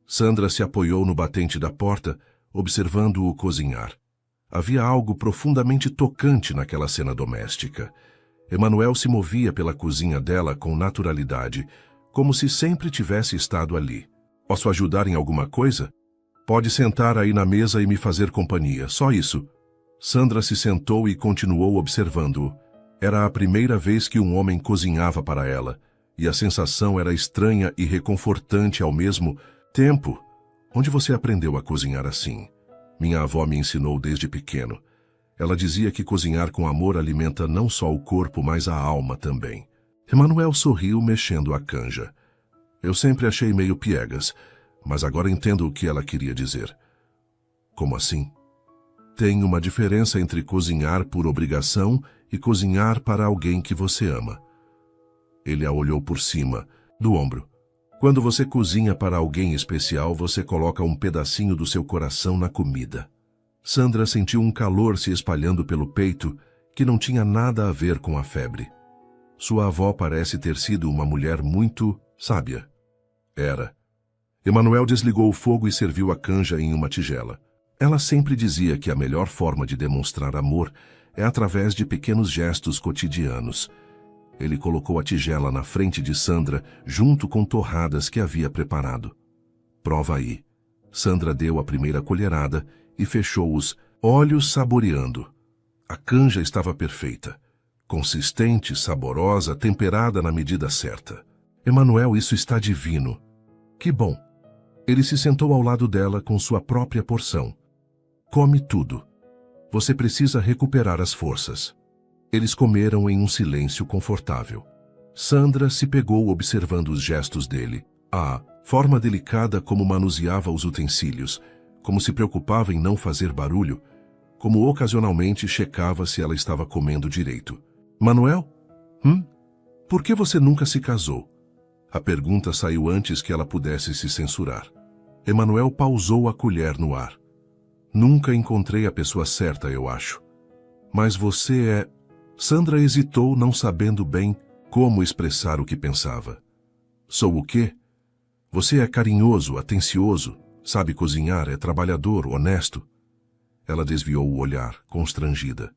Sandra se apoiou no batente da porta, observando-o cozinhar. Havia algo profundamente tocante naquela cena doméstica. Emanuel se movia pela cozinha dela com naturalidade, como se sempre tivesse estado ali. Posso ajudar em alguma coisa? Pode sentar aí na mesa e me fazer companhia, só isso. Sandra se sentou e continuou observando-o. Era a primeira vez que um homem cozinhava para ela, e a sensação era estranha e reconfortante ao mesmo tempo. Onde você aprendeu a cozinhar assim? Minha avó me ensinou desde pequeno. Ela dizia que cozinhar com amor alimenta não só o corpo, mas a alma também. Emanuel sorriu mexendo a canja. Eu sempre achei meio piegas, mas agora entendo o que ela queria dizer. Como assim? Tem uma diferença entre cozinhar por obrigação e cozinhar para alguém que você ama. Ele a olhou por cima, do ombro. Quando você cozinha para alguém especial, você coloca um pedacinho do seu coração na comida. Sandra sentiu um calor se espalhando pelo peito que não tinha nada a ver com a febre. Sua avó parece ter sido uma mulher muito sábia. Era. Emanuel desligou o fogo e serviu a canja em uma tigela. Ela sempre dizia que a melhor forma de demonstrar amor é através de pequenos gestos cotidianos. Ele colocou a tigela na frente de Sandra, junto com torradas que havia preparado. Prova aí. Sandra deu a primeira colherada e fechou os olhos saboreando. A canja estava perfeita. Consistente, saborosa, temperada na medida certa. Emanuel, isso está divino. Que bom. Ele se sentou ao lado dela com sua própria porção. Come tudo. Você precisa recuperar as forças. Eles comeram em um silêncio confortável. Sandra se pegou observando os gestos dele, a forma delicada como manuseava os utensílios, como se preocupava em não fazer barulho, como ocasionalmente checava se ela estava comendo direito. Manuel? Por que você nunca se casou? A pergunta saiu antes que ela pudesse se censurar. Emanuel pausou a colher no ar. Nunca encontrei a pessoa certa, eu acho. Mas você é... Sandra hesitou, não sabendo bem como expressar o que pensava. Sou o quê? Você é carinhoso, atencioso, sabe cozinhar, é trabalhador, honesto. Ela desviou o olhar, constrangida.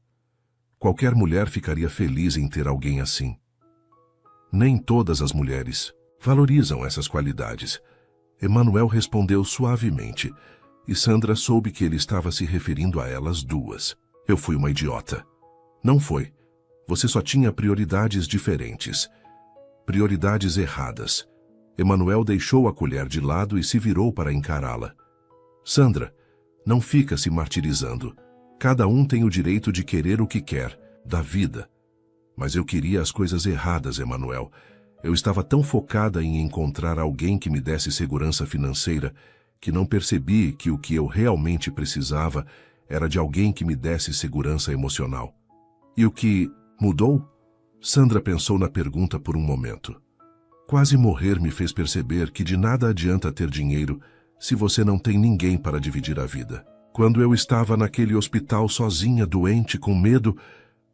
Qualquer mulher ficaria feliz em ter alguém assim. Nem todas as mulheres valorizam essas qualidades. Emanuel respondeu suavemente, e Sandra soube que ele estava se referindo a elas duas. Eu fui uma idiota. Não foi. Você só tinha prioridades diferentes. Prioridades erradas. Emanuel deixou a colher de lado e se virou para encará-la. Sandra, não fica se martirizando. Cada um tem o direito de querer o que quer, da vida. Mas eu queria as coisas erradas, Emanuel. Eu estava tão focada em encontrar alguém que me desse segurança financeira que não percebi que o que eu realmente precisava era de alguém que me desse segurança emocional. E o que mudou? Sandra pensou na pergunta por um momento. Quase morrer me fez perceber que de nada adianta ter dinheiro se você não tem ninguém para dividir a vida. Quando eu estava naquele hospital sozinha, doente, com medo,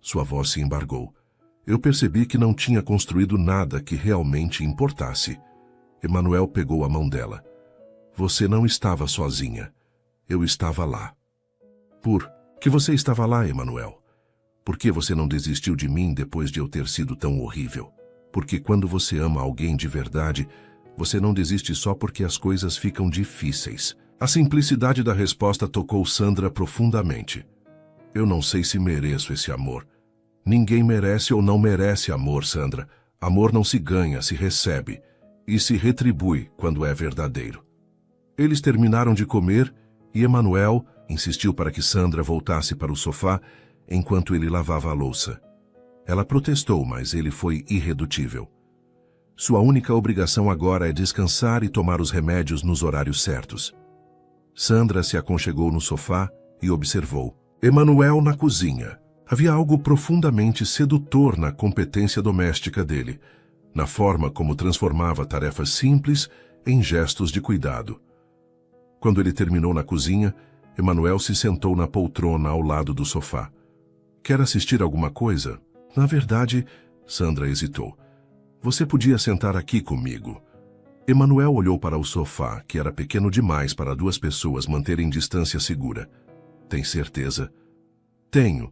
sua voz se embargou. Eu percebi que não tinha construído nada que realmente importasse. Emanuel pegou a mão dela. Você não estava sozinha. Eu estava lá. Por que você estava lá, Emanuel? Por que você não desistiu de mim depois de eu ter sido tão horrível? Porque quando você ama alguém de verdade, você não desiste só porque as coisas ficam difíceis. A simplicidade da resposta tocou Sandra profundamente. Eu não sei se mereço esse amor. Ninguém merece ou não merece amor, Sandra. Amor não se ganha, se recebe. E se retribui quando é verdadeiro. Eles terminaram de comer e Emanuel insistiu para que Sandra voltasse para o sofá enquanto ele lavava a louça. Ela protestou, mas ele foi irredutível. Sua única obrigação agora é descansar e tomar os remédios nos horários certos. Sandra se aconchegou no sofá e observou. Emanuel na cozinha. Havia algo profundamente sedutor na competência doméstica dele, na forma como transformava tarefas simples em gestos de cuidado. Quando ele terminou na cozinha, Emanuel se sentou na poltrona ao lado do sofá. Quer assistir alguma coisa? Na verdade, Sandra hesitou. Você podia sentar aqui comigo. Emanuel olhou para o sofá, que era pequeno demais para duas pessoas manterem distância segura. Tem certeza? Tenho.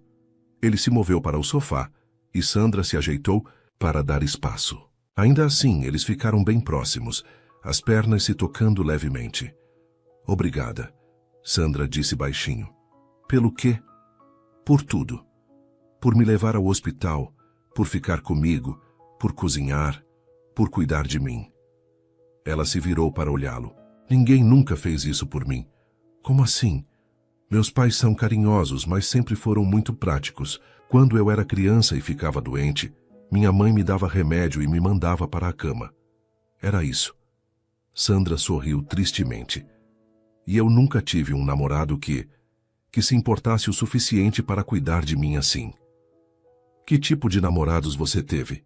Ele se moveu para o sofá e Sandra se ajeitou para dar espaço. Ainda assim, eles ficaram bem próximos, as pernas se tocando levemente. Obrigada, Sandra disse baixinho. Pelo quê? Por tudo. Por me levar ao hospital, por ficar comigo, por cozinhar, por cuidar de mim. Ela se virou para olhá-lo. Ninguém nunca fez isso por mim. Como assim? Meus pais são carinhosos, mas sempre foram muito práticos. Quando eu era criança e ficava doente, minha mãe me dava remédio e me mandava para a cama. Era isso. Sandra sorriu tristemente. E eu nunca tive um namorado que se importasse o suficiente para cuidar de mim assim. Que tipo de namorados você teve?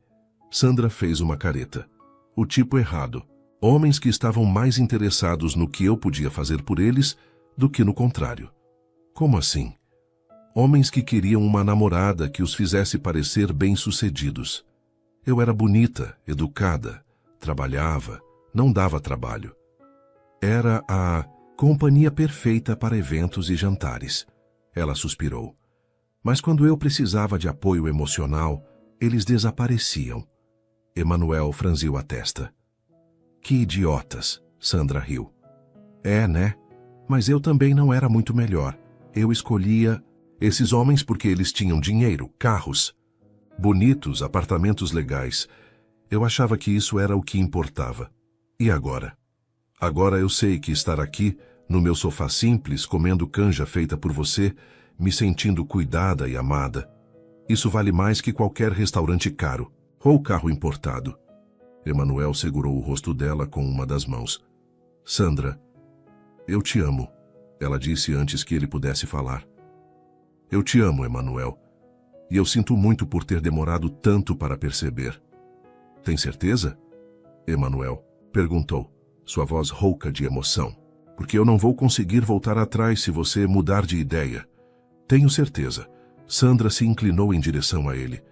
Sandra fez uma careta. O tipo errado. Homens que estavam mais interessados no que eu podia fazer por eles do que no contrário. Como assim? Homens que queriam uma namorada que os fizesse parecer bem-sucedidos. Eu era bonita, educada, trabalhava, não dava trabalho. Era a companhia perfeita para eventos e jantares. Ela suspirou. Mas quando eu precisava de apoio emocional, eles desapareciam. Emanuel franziu a testa. Que idiotas, Sandra riu. É, né? Mas eu também não era muito melhor. Eu escolhia esses homens porque eles tinham dinheiro, carros, bonitos, apartamentos legais. Eu achava que isso era o que importava. E agora? Agora eu sei que estar aqui, no meu sofá simples, comendo canja feita por você, me sentindo cuidada e amada. Isso vale mais que qualquer restaurante caro ou carro importado. Emanuel segurou o rosto dela com uma das mãos. Sandra, eu te amo, ela disse antes que ele pudesse falar. Eu te amo, Emanuel, e eu sinto muito por ter demorado tanto para perceber. Tem certeza? Emanuel perguntou, sua voz rouca de emoção. Porque eu não vou conseguir voltar atrás se você mudar de ideia. Tenho certeza. Sandra se inclinou em direção a ele.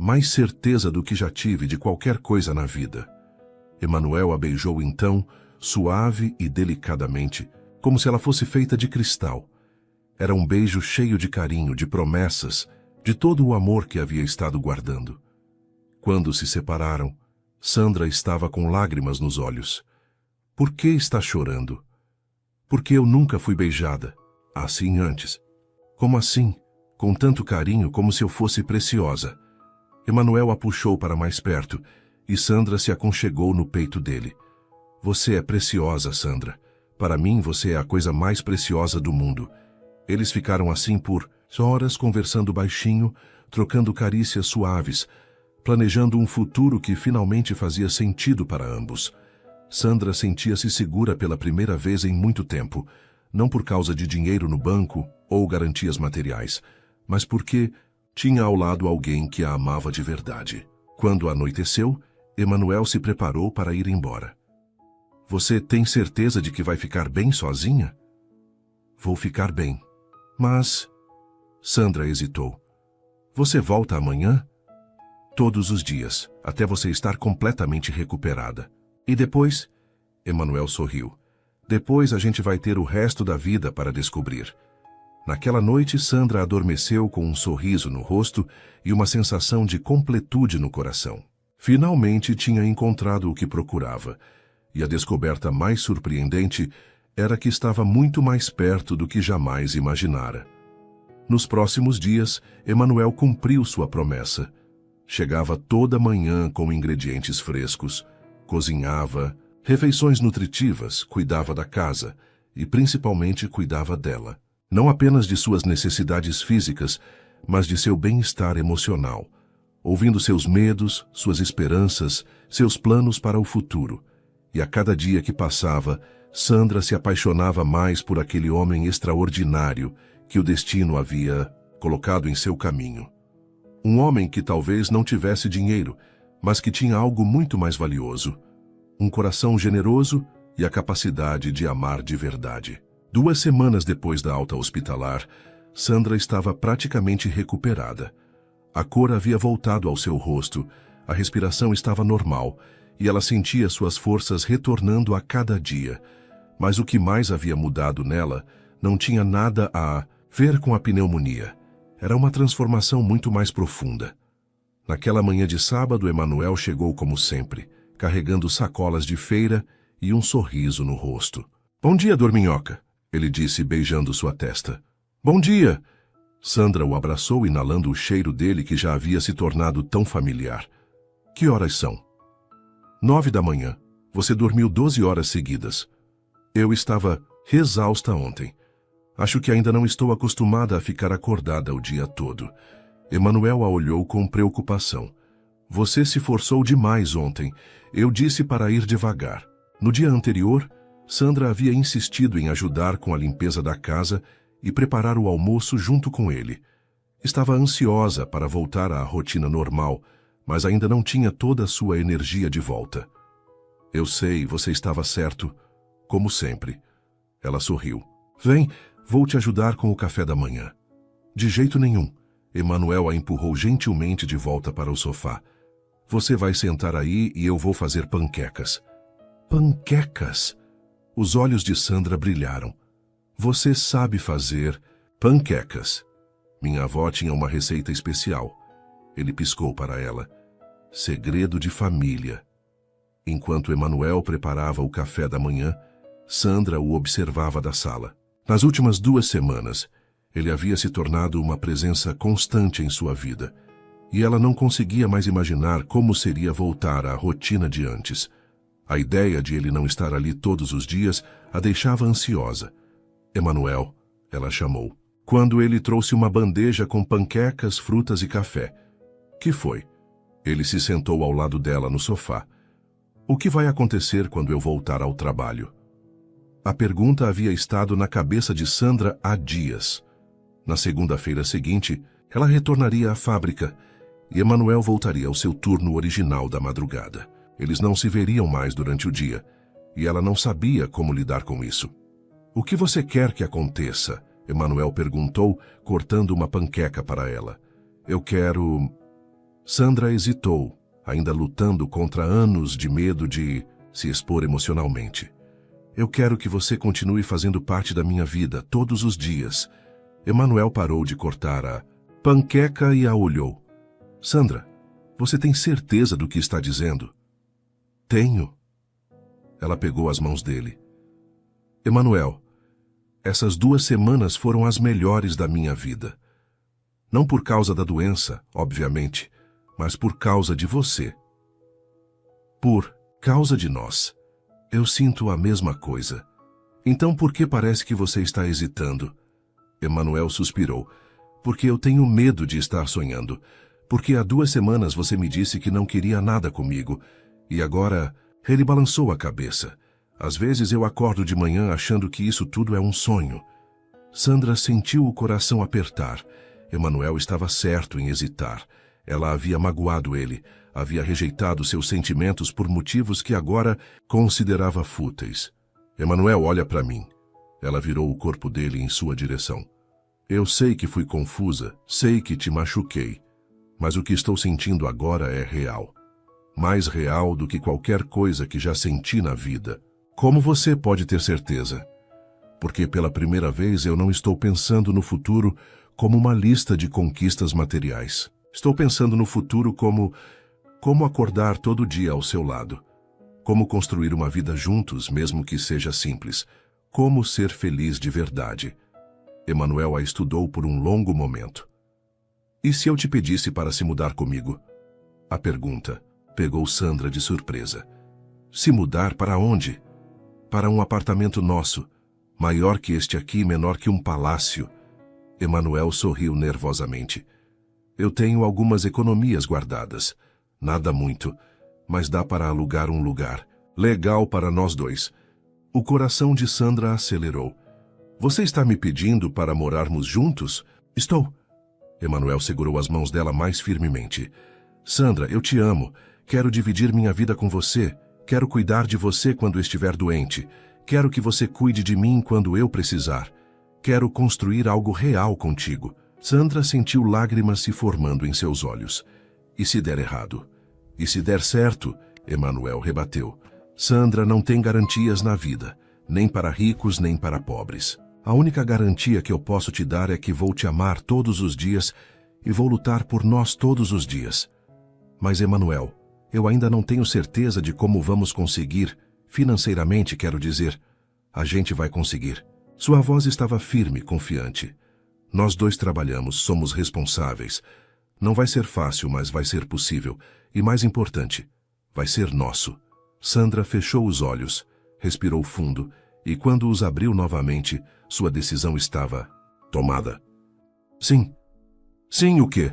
Mais certeza do que já tive de qualquer coisa na vida. Emanuel a beijou então, suave e delicadamente, como se ela fosse feita de cristal. Era um beijo cheio de carinho, de promessas, de todo o amor que havia estado guardando. Quando se separaram, Sandra estava com lágrimas nos olhos. Por que está chorando? Porque eu nunca fui beijada, assim antes. Como assim? Com tanto carinho, como se eu fosse preciosa. Emanuel a puxou para mais perto, e Sandra se aconchegou no peito dele. Você é preciosa, Sandra. Para mim, você é a coisa mais preciosa do mundo. Eles ficaram assim por horas conversando baixinho, trocando carícias suaves, planejando um futuro que finalmente fazia sentido para ambos. Sandra sentia-se segura pela primeira vez em muito tempo, não por causa de dinheiro no banco ou garantias materiais, mas porque tinha ao lado alguém que a amava de verdade. Quando anoiteceu, Emanuel se preparou para ir embora. Você tem certeza de que vai ficar bem sozinha? Vou ficar bem. Mas... Sandra hesitou. Você volta amanhã? Todos os dias, até você estar completamente recuperada. E depois? Emanuel sorriu. Depois a gente vai ter o resto da vida para descobrir. Naquela noite, Sandra adormeceu com um sorriso no rosto e uma sensação de completude no coração. Finalmente tinha encontrado o que procurava, e a descoberta mais surpreendente era que estava muito mais perto do que jamais imaginara. Nos próximos dias, Emanuel cumpriu sua promessa. Chegava toda manhã com ingredientes frescos, cozinhava, refeições nutritivas, cuidava da casa e principalmente cuidava dela. Não apenas de suas necessidades físicas, mas de seu bem-estar emocional, ouvindo seus medos, suas esperanças, seus planos para o futuro. E a cada dia que passava, Sandra se apaixonava mais por aquele homem extraordinário que o destino havia colocado em seu caminho. Um homem que talvez não tivesse dinheiro, mas que tinha algo muito mais valioso: um coração generoso e a capacidade de amar de verdade. 2 semanas depois da alta hospitalar, Sandra estava praticamente recuperada. A cor havia voltado ao seu rosto, a respiração estava normal e ela sentia suas forças retornando a cada dia. Mas o que mais havia mudado nela não tinha nada a ver com a pneumonia. Era uma transformação muito mais profunda. Naquela manhã de sábado, Emanuel chegou como sempre, carregando sacolas de feira e um sorriso no rosto. Bom dia, dorminhoca, ele disse, beijando sua testa. Bom dia! Sandra o abraçou, inalando o cheiro dele que já havia se tornado tão familiar. Que horas são? 9 da manhã. Você dormiu 12 horas seguidas. Eu estava exausta ontem. Acho que ainda não estou acostumada a ficar acordada o dia todo. Emanuel a olhou com preocupação. Você se forçou demais ontem. Eu disse para ir devagar. No dia anterior, Sandra havia insistido em ajudar com a limpeza da casa e preparar o almoço junto com ele. Estava ansiosa para voltar à rotina normal, mas ainda não tinha toda a sua energia de volta. Eu sei, você estava certo, como sempre. Ela sorriu. Vem, vou te ajudar com o café da manhã. De jeito nenhum. Emanuel a empurrou gentilmente de volta para o sofá. Você vai sentar aí e eu vou fazer panquecas. Panquecas? Os olhos de Sandra brilharam. Você sabe fazer panquecas. Minha avó tinha uma receita especial. Ele piscou para ela. Segredo de família. Enquanto Emanuel preparava o café da manhã, Sandra o observava da sala. Nas últimas 2 semanas, ele havia se tornado uma presença constante em sua vida, e ela não conseguia mais imaginar como seria voltar à rotina de antes. A ideia de ele não estar ali todos os dias a deixava ansiosa. Emanuel, ela chamou, quando ele trouxe uma bandeja com panquecas, frutas e café. Que foi? Ele se sentou ao lado dela no sofá. O que vai acontecer quando eu voltar ao trabalho? A pergunta havia estado na cabeça de Sandra há dias. Na segunda-feira seguinte, ela retornaria à fábrica e Emanuel voltaria ao seu turno original da madrugada. Eles não se veriam mais durante o dia, e ela não sabia como lidar com isso. O que você quer que aconteça? Emanuel perguntou, cortando uma panqueca para ela. Eu quero... Sandra hesitou, ainda lutando contra anos de medo de se expor emocionalmente. Eu quero que você continue fazendo parte da minha vida todos os dias. Emanuel parou de cortar a panqueca e a olhou. Sandra, você tem certeza do que está dizendo? Tenho. Ela pegou as mãos dele. Emanuel, essas 2 semanas foram as melhores da minha vida. Não por causa da doença, obviamente, mas por causa de você. Por causa de nós. Eu sinto a mesma coisa. Então por que parece que você está hesitando? Emanuel suspirou. Porque eu tenho medo de estar sonhando. Porque há 2 semanas você me disse que não queria nada comigo. E agora, ele balançou a cabeça. Às vezes eu acordo de manhã achando que isso tudo é um sonho. Sandra sentiu o coração apertar. Emanuel estava certo em hesitar. Ela havia magoado ele, havia rejeitado seus sentimentos por motivos que agora considerava fúteis. Emanuel, olha para mim. Ela virou o corpo dele em sua direção. Eu sei que fui confusa, sei que te machuquei, mas o que estou sentindo agora é real. Mais real do que qualquer coisa que já senti na vida. Como você pode ter certeza? Porque pela primeira vez eu não estou pensando no futuro como uma lista de conquistas materiais. Estou pensando no futuro como acordar todo dia ao seu lado. Como construir uma vida juntos, mesmo que seja simples. Como ser feliz de verdade. Emanuel a estudou por um longo momento. E se eu te pedisse para se mudar comigo? A pergunta pegou Sandra de surpresa. Se mudar para onde? Para um apartamento nosso, maior que este aqui, menor que um palácio. Emanuel sorriu nervosamente. Eu tenho algumas economias guardadas. Nada muito, mas dá para alugar um lugar. Legal para nós 2. O coração de Sandra acelerou. Você está me pedindo para morarmos juntos? Estou. Emanuel segurou as mãos dela mais firmemente. Sandra, eu te amo. Quero dividir minha vida com você. Quero cuidar de você quando estiver doente. Quero que você cuide de mim quando eu precisar. Quero construir algo real contigo. Sandra sentiu lágrimas se formando em seus olhos. E se der errado? E se der certo? Emanuel rebateu. Sandra, não tem garantias na vida, nem para ricos nem para pobres. A única garantia que eu posso te dar é que vou te amar todos os dias e vou lutar por nós todos os dias. Mas, Emanuel, eu ainda não tenho certeza de como vamos conseguir, financeiramente, quero dizer. A gente vai conseguir. Sua voz estava firme, confiante. Nós 2 trabalhamos, somos responsáveis. Não vai ser fácil, mas vai ser possível. E mais importante, vai ser nosso. Sandra fechou os olhos, respirou fundo e quando os abriu novamente, sua decisão estava tomada. Sim. Sim, o quê?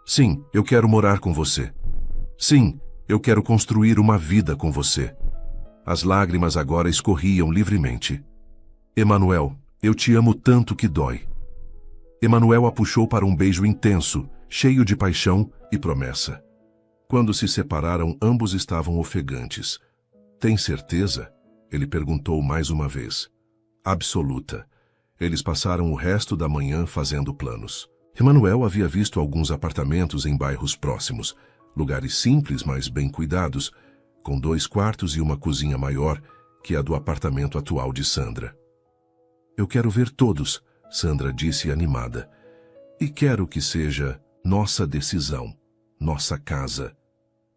Sim, eu quero morar com você. Sim, eu quero construir uma vida com você. As lágrimas agora escorriam livremente. Emanuel, eu te amo tanto que dói. Emanuel a puxou para um beijo intenso, cheio de paixão e promessa. Quando se separaram, ambos estavam ofegantes. Tem certeza? Ele perguntou mais uma vez. Absoluta. Eles passaram o resto da manhã fazendo planos. Emanuel havia visto alguns apartamentos em bairros próximos, lugares simples, mas bem cuidados, com 2 quartos e uma cozinha maior que a do apartamento atual de Sandra. Eu quero ver todos, Sandra disse animada. E quero que seja nossa decisão, nossa casa.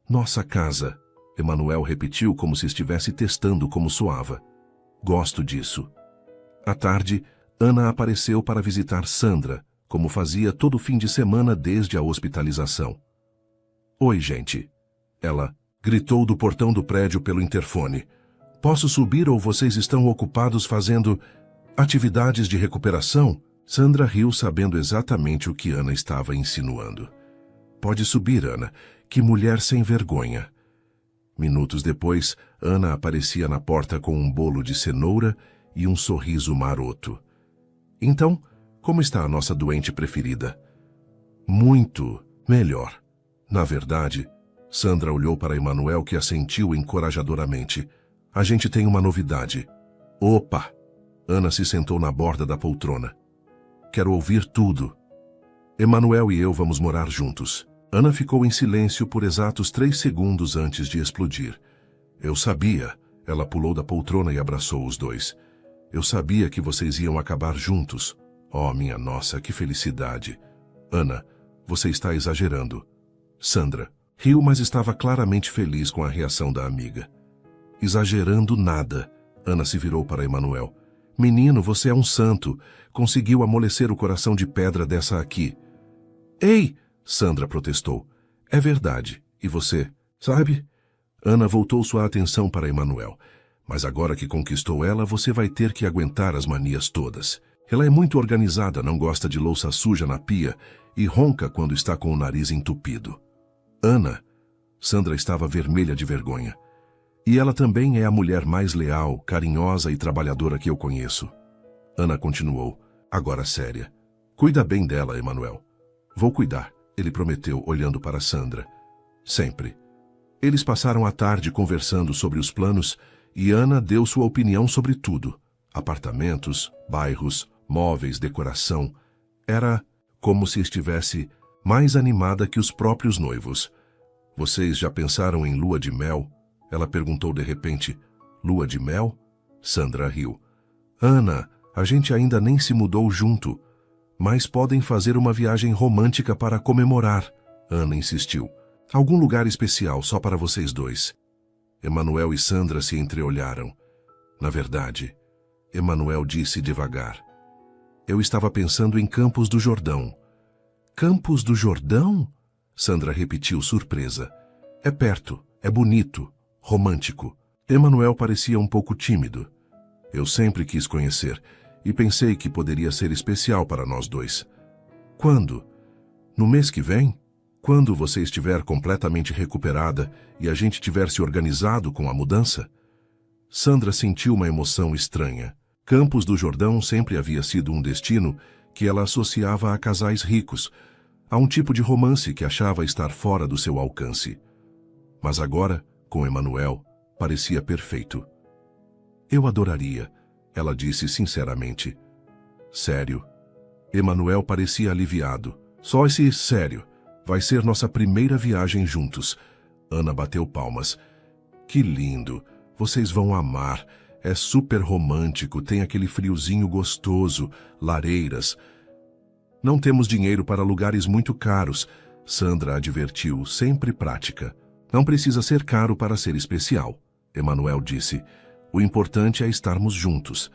Nossa casa, Emanuel repetiu como se estivesse testando como soava. Gosto disso. À tarde, Ana apareceu para visitar Sandra, como fazia todo fim de semana desde a hospitalização. Oi, gente. Ela gritou do portão do prédio pelo interfone. Posso subir ou vocês estão ocupados fazendo atividades de recuperação? Sandra riu sabendo exatamente o que Ana estava insinuando. Pode subir, Ana. Que mulher sem vergonha. Minutos depois, Ana aparecia na porta com um bolo de cenoura e um sorriso maroto. Então, como está a nossa doente preferida? Muito melhor. Na verdade, Sandra olhou para Emanuel, que assentiu encorajadoramente. A gente tem uma novidade. Opa! Ana se sentou na borda da poltrona. Quero ouvir tudo. Emanuel e eu vamos morar juntos. Ana ficou em silêncio por exatos 3 segundos antes de explodir. Eu sabia. Ela pulou da poltrona e abraçou os dois. Eu sabia que vocês iam acabar juntos. Oh, minha nossa, que felicidade. Ana, você está exagerando. Sandra riu, mas estava claramente feliz com a reação da amiga. Exagerando nada. Ana se virou para Emanuel. Menino, você é um santo. Conseguiu amolecer o coração de pedra dessa aqui. Ei! Sandra protestou. É verdade. E você? Sabe? Ana voltou sua atenção para Emanuel. Mas agora que conquistou ela, você vai ter que aguentar as manias todas. Ela é muito organizada, não gosta de louça suja na pia e ronca quando está com o nariz entupido. Ana, Sandra estava vermelha de vergonha. E ela também é a mulher mais leal, carinhosa e trabalhadora que eu conheço. Ana continuou, agora séria. Cuida bem dela, Emanuel. Vou cuidar, ele prometeu, olhando para Sandra. Sempre. Eles passaram a tarde conversando sobre os planos e Ana deu sua opinião sobre tudo. Apartamentos, bairros, móveis, decoração. Era como se estivesse mais animada que os próprios noivos. Vocês já pensaram em lua de mel? Ela perguntou de repente. Lua de mel? Sandra riu. Ana, a gente ainda nem se mudou junto. Mas podem fazer uma viagem romântica para comemorar. Ana insistiu. Algum lugar especial só para vocês dois. Emanuel e Sandra se entreolharam. Na verdade, Emanuel disse devagar. Eu estava pensando em Campos do Jordão. Campos do Jordão? Sandra repetiu surpresa. É perto, é bonito, romântico. Emanuel parecia um pouco tímido. Eu sempre quis conhecer e pensei que poderia ser especial para nós dois. Quando? No mês que vem? Quando você estiver completamente recuperada e a gente tiver se organizado com a mudança? Sandra sentiu uma emoção estranha. Campos do Jordão sempre havia sido um destino que ela associava a casais ricos, a um tipo de romance que achava estar fora do seu alcance. Mas agora, com Emanuel, parecia perfeito. Eu adoraria, ela disse sinceramente. Sério? Emanuel parecia aliviado. Só esse sério. Vai ser nossa primeira viagem juntos. Ana bateu palmas. Que lindo. Vocês vão amar. É super romântico, tem aquele friozinho gostoso, lareiras. Não temos dinheiro para lugares muito caros, Sandra advertiu, sempre prática. Não precisa ser caro para ser especial, Emanuel disse. O importante é estarmos juntos.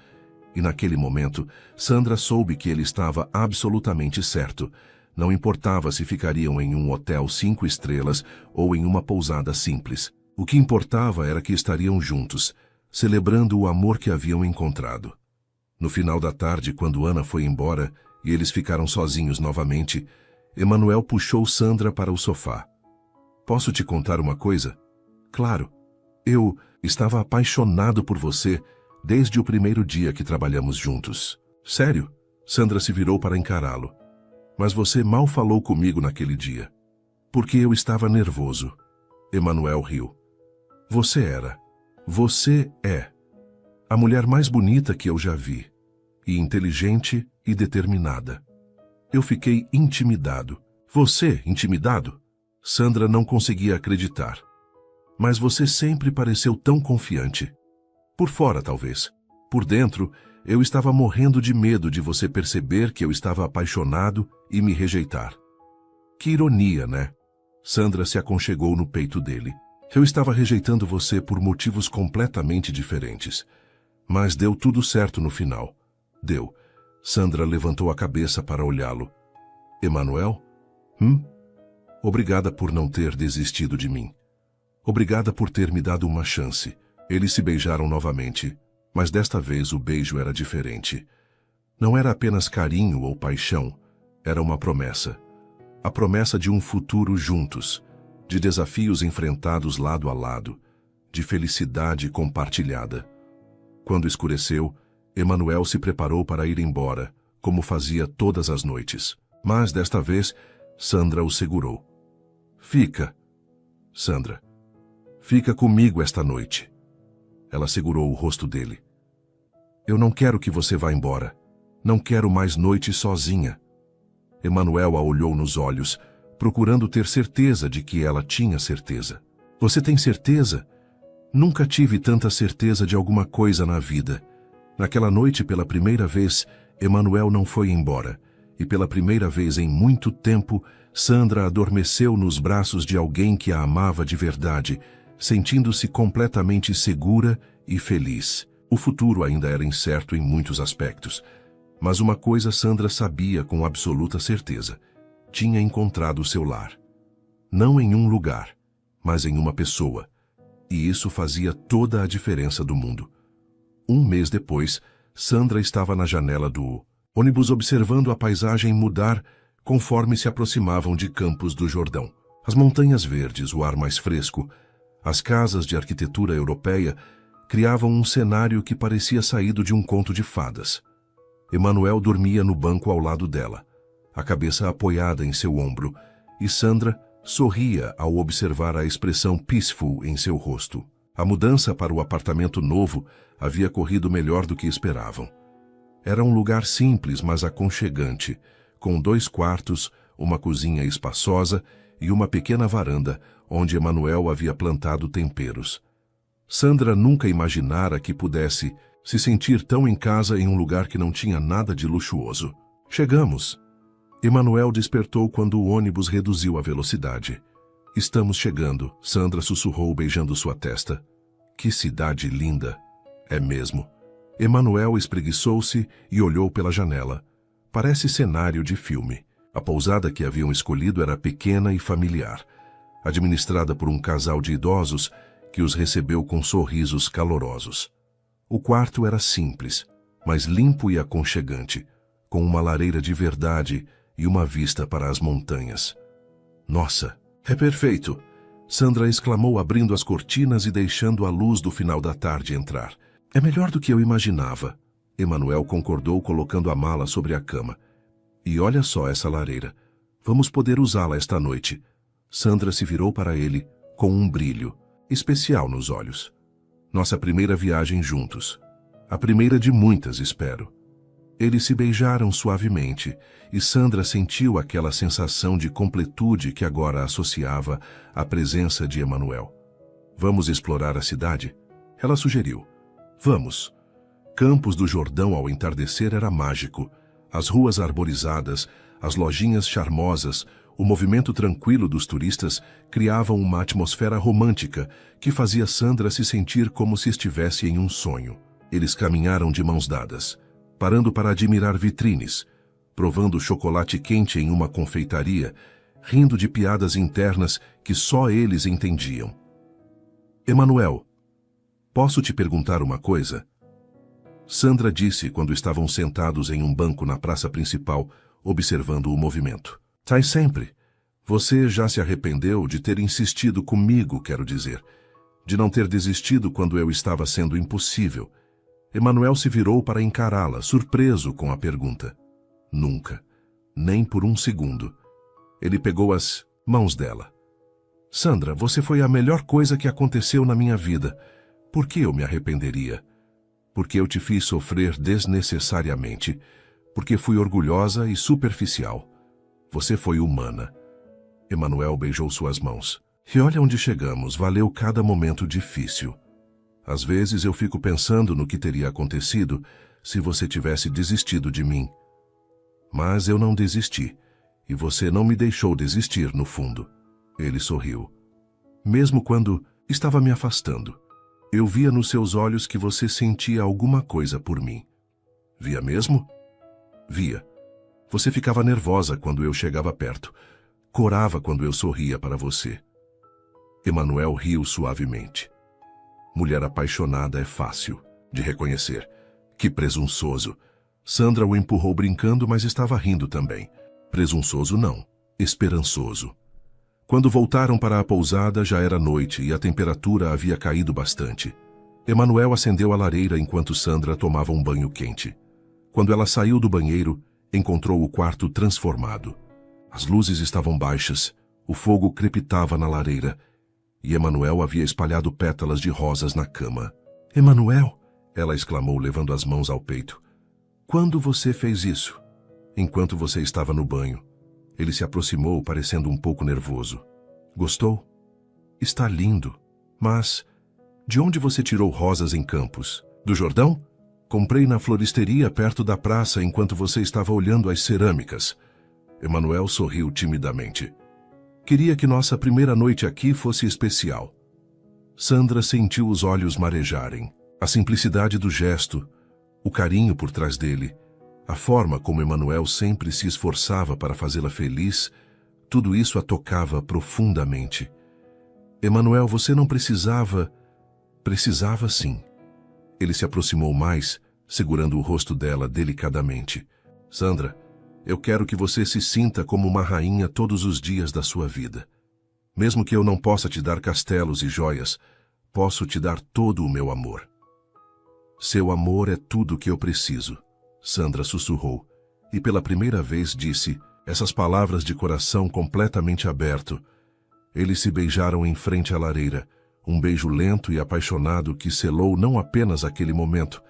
E naquele momento, Sandra soube que ele estava absolutamente certo. Não importava se ficariam em um hotel 5 estrelas ou em uma pousada simples. O que importava era que estariam juntos. celebrando o amor que haviam encontrado. No final da tarde, quando Ana foi embora e eles ficaram sozinhos novamente, Emanuel puxou Sandra para o sofá. Posso te contar uma coisa? Claro. Eu estava apaixonado por você desde o primeiro dia que trabalhamos juntos. Sério? Sandra se virou para encará-lo. Mas você mal falou comigo naquele dia. Porque eu estava nervoso. Emanuel riu. Você é a mulher mais bonita que eu já vi. E inteligente e determinada. Eu fiquei intimidado. Você, intimidado? Sandra não conseguia acreditar. Mas você sempre pareceu tão confiante. Por fora, talvez. Por dentro, eu estava morrendo de medo de você perceber que eu estava apaixonado e me rejeitar. Que ironia, né? Sandra se aconchegou no peito dele. Eu estava rejeitando você por motivos completamente diferentes. Mas deu tudo certo no final. Deu. Sandra levantou a cabeça para olhá-lo. Emanuel? Obrigada por não ter desistido de mim. Obrigada por ter me dado uma chance. Eles se beijaram novamente, mas desta vez o beijo era diferente. Não era apenas carinho ou paixão, era uma promessa. A promessa de um futuro juntos, de desafios enfrentados lado a lado, de felicidade compartilhada. Quando escureceu, Emanuel se preparou para ir embora, como fazia todas as noites. Mas desta vez, Sandra o segurou. Fica, Sandra. Fica comigo esta noite. Ela segurou o rosto dele. Eu não quero que você vá embora. Não quero mais noite sozinha. Emanuel a olhou nos olhos, procurando ter certeza de que ela tinha certeza. Você tem certeza? Nunca tive tanta certeza de alguma coisa na vida. Naquela noite, pela primeira vez, Emanuel não foi embora. E pela primeira vez em muito tempo, Sandra adormeceu nos braços de alguém que a amava de verdade, sentindo-se completamente segura e feliz. O futuro ainda era incerto em muitos aspectos. Mas uma coisa Sandra sabia com absoluta certeza. Tinha encontrado seu lar. Não em um lugar, mas em uma pessoa. E isso fazia toda a diferença do mundo. Um mês depois, Sandra estava na janela do ônibus observando a paisagem mudar conforme se aproximavam de Campos do Jordão. As montanhas verdes, o ar mais fresco, as casas de arquitetura europeia criavam um cenário que parecia saído de um conto de fadas. Emanuel dormia no banco ao lado dela, a cabeça apoiada em seu ombro, e Sandra sorria ao observar a expressão peaceful em seu rosto. A mudança para o apartamento novo havia corrido melhor do que esperavam. Era um lugar simples, mas aconchegante, com 2 quartos, uma cozinha espaçosa e uma pequena varanda, onde Emanuel havia plantado temperos. Sandra nunca imaginara que pudesse se sentir tão em casa em um lugar que não tinha nada de luxuoso. Chegamos. Emanuel despertou quando o ônibus reduziu a velocidade. Estamos chegando, Sandra sussurrou beijando sua testa. Que cidade linda. É mesmo. Emanuel espreguiçou-se e olhou pela janela. Parece cenário de filme. A pousada que haviam escolhido era pequena e familiar, administrada por um casal de idosos que os recebeu com sorrisos calorosos. O quarto era simples, mas limpo e aconchegante, com uma lareira de verdade e uma vista para as montanhas. Nossa, é perfeito! Sandra exclamou abrindo as cortinas e deixando a luz do final da tarde entrar. É melhor do que eu imaginava. Emanuel concordou colocando a mala sobre a cama. E olha só essa lareira. Vamos poder usá-la esta noite. Sandra se virou para ele com um brilho especial nos olhos. Nossa primeira viagem juntos. A primeira de muitas, espero. Eles se beijaram suavemente e Sandra sentiu aquela sensação de completude que agora associava à presença de Emanuel. Vamos explorar a cidade? Ela sugeriu. Vamos. Campos do Jordão ao entardecer era mágico. As ruas arborizadas, as lojinhas charmosas, o movimento tranquilo dos turistas criavam uma atmosfera romântica que fazia Sandra se sentir como se estivesse em um sonho. Eles caminharam de mãos dadas, parando para admirar vitrines, provando chocolate quente em uma confeitaria, rindo de piadas internas que só eles entendiam. Emanuel, Posso te perguntar uma coisa? Sandra disse quando estavam sentados em um banco na praça principal, observando o movimento. Sai sempre. Você já se arrependeu de ter insistido comigo, quero dizer, de não ter desistido quando eu estava sendo impossível. Emanuel se virou para encará-la, surpreso com a pergunta. Nunca. Nem por um segundo. Ele pegou as mãos dela. Sandra, você foi a melhor coisa que aconteceu na minha vida. Por que eu me arrependeria? Porque eu te fiz sofrer desnecessariamente. Porque fui orgulhosa e superficial. Você foi humana. Emanuel beijou suas mãos. E olha onde chegamos, valeu cada momento difícil. Às vezes eu fico pensando no que teria acontecido se você tivesse desistido de mim. Mas eu não desisti, e você não me deixou desistir no fundo. Ele sorriu. Mesmo quando estava me afastando, eu via nos seus olhos que você sentia alguma coisa por mim. Via mesmo? Via. Você ficava nervosa quando eu chegava perto. Corava quando eu sorria para você. Emanuel riu suavemente. Mulher apaixonada é fácil de reconhecer. Que presunçoso. Sandra o empurrou brincando, mas estava rindo também. Presunçoso não, esperançoso. Quando voltaram para a pousada, já era noite e a temperatura havia caído bastante. Emanuel acendeu a lareira enquanto Sandra tomava um banho quente. Quando ela saiu do banheiro, encontrou o quarto transformado. As luzes estavam baixas, o fogo crepitava na lareira, e Emanuel havia espalhado pétalas de rosas na cama. Emanuel, ela exclamou, levando as mãos ao peito. Quando você fez isso? Enquanto você estava no banho. Ele se aproximou, parecendo um pouco nervoso. Gostou? Está lindo. Mas, de onde você tirou rosas em Campos? Do Jordão? Comprei na floristeria perto da praça enquanto você estava olhando as cerâmicas. Emanuel sorriu timidamente. Queria que nossa primeira noite aqui fosse especial. Sandra sentiu os olhos marejarem. A simplicidade do gesto, o carinho por trás dele, a forma como Emanuel sempre se esforçava para fazê-la feliz, tudo isso a tocava profundamente. Emanuel, você não precisava... Precisava sim. Ele se aproximou mais, segurando o rosto dela delicadamente. Sandra, eu quero que você se sinta como uma rainha todos os dias da sua vida. Mesmo que eu não possa te dar castelos e joias, posso te dar todo o meu amor. Seu amor é tudo o que eu preciso. Sandra sussurrou, e pela primeira vez disse essas palavras de coração completamente aberto. Eles se beijaram em frente à lareira, um beijo lento e apaixonado que selou não apenas aquele momento,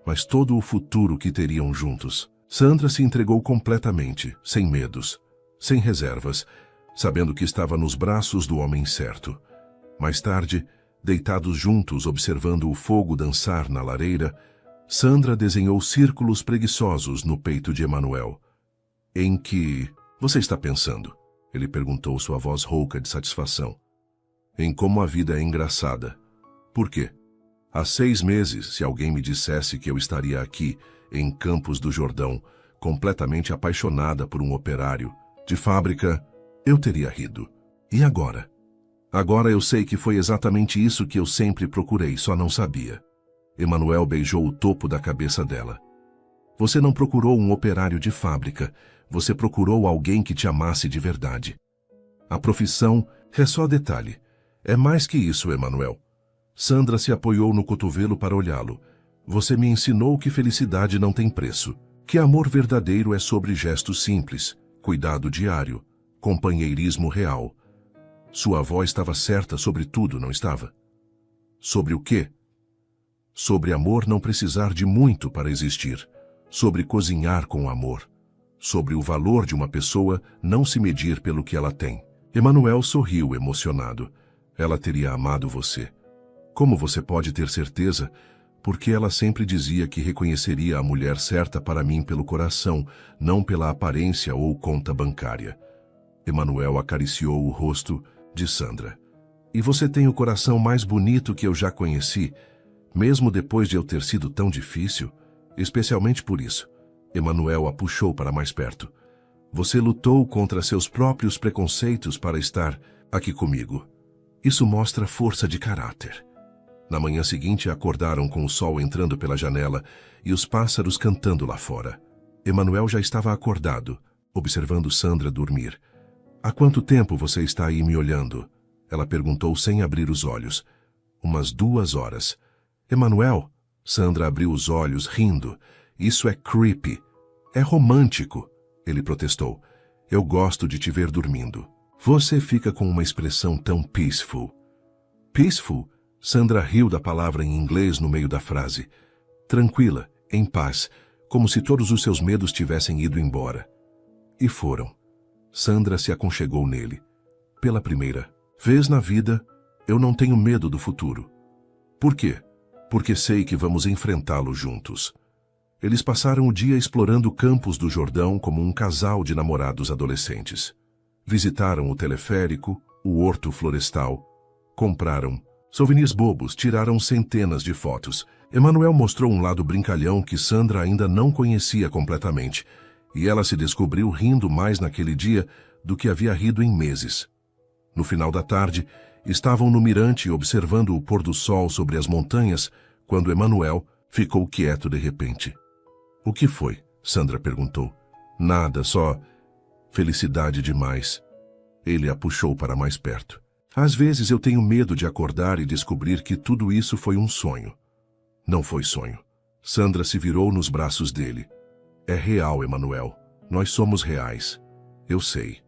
mas todo o futuro que teriam juntos. Sandra se entregou completamente, sem medos, sem reservas, sabendo que estava nos braços do homem certo. Mais tarde, deitados juntos observando o fogo dançar na lareira, Sandra desenhou círculos preguiçosos no peito de Emanuel. Em que você está pensando? Ele perguntou, sua voz rouca de satisfação. Em como a vida é engraçada. Por quê? Há 6 meses, se alguém me dissesse que eu estaria aqui, em Campos do Jordão, completamente apaixonada por um operário de fábrica, eu teria rido. E agora? Agora eu sei que foi exatamente isso que eu sempre procurei, só não sabia. Emanuel beijou o topo da cabeça dela. Você não procurou um operário de fábrica, você procurou alguém que te amasse de verdade. A profissão é só detalhe. É mais que isso, Emanuel. Sandra se apoiou no cotovelo para olhá-lo. Você me ensinou que felicidade não tem preço, que amor verdadeiro é sobre gestos simples, cuidado diário, companheirismo real. Sua avó estava certa sobre tudo, não estava? Sobre o quê? Sobre amor não precisar de muito para existir, sobre cozinhar com amor, sobre o valor de uma pessoa não se medir pelo que ela tem. Emanuel sorriu emocionado. Ela teria amado você. Como você pode ter certeza? Porque ela sempre dizia que reconheceria a mulher certa para mim pelo coração, não pela aparência ou conta bancária. Emanuel acariciou o rosto de Sandra. E você tem o coração mais bonito que eu já conheci, mesmo depois de eu ter sido tão difícil, especialmente por isso. Emanuel a puxou para mais perto. Você lutou contra seus próprios preconceitos para estar aqui comigo. Isso mostra força de caráter. Na manhã seguinte, acordaram com o sol entrando pela janela e os pássaros cantando lá fora. Emanuel já estava acordado, observando Sandra dormir. "Há quanto tempo você está aí me olhando?" Ela perguntou sem abrir os olhos. "Umas 2 horas." "Emanuel?" Sandra abriu os olhos, rindo. "Isso é creepy. É romântico." Ele protestou. "Eu gosto de te ver dormindo. Você fica com uma expressão tão peaceful." "Peaceful?" Sandra riu da palavra em inglês no meio da frase. "Tranquila, em paz, como se todos os seus medos tivessem ido embora." E foram. Sandra se aconchegou nele. "Pela primeira vez na vida, eu não tenho medo do futuro." "Por quê?" "Porque sei que vamos enfrentá-lo juntos." Eles passaram o dia explorando Campos do Jordão como um casal de namorados adolescentes. Visitaram o teleférico, o horto florestal. Compraram souvenirs bobos, tiraram centenas de fotos. Emanuel mostrou um lado brincalhão que Sandra ainda não conhecia completamente, e ela se descobriu rindo mais naquele dia do que havia rido em meses. No final da tarde, estavam no mirante observando o pôr do sol sobre as montanhas, quando Emanuel ficou quieto de repente. "O que foi?" Sandra perguntou. "Nada, só felicidade demais." Ele a puxou para mais perto. "Às vezes eu tenho medo de acordar e descobrir que tudo isso foi um sonho." "Não foi sonho." Sandra se virou nos braços dele. "É real, Emanuel. Nós somos reais. Eu sei.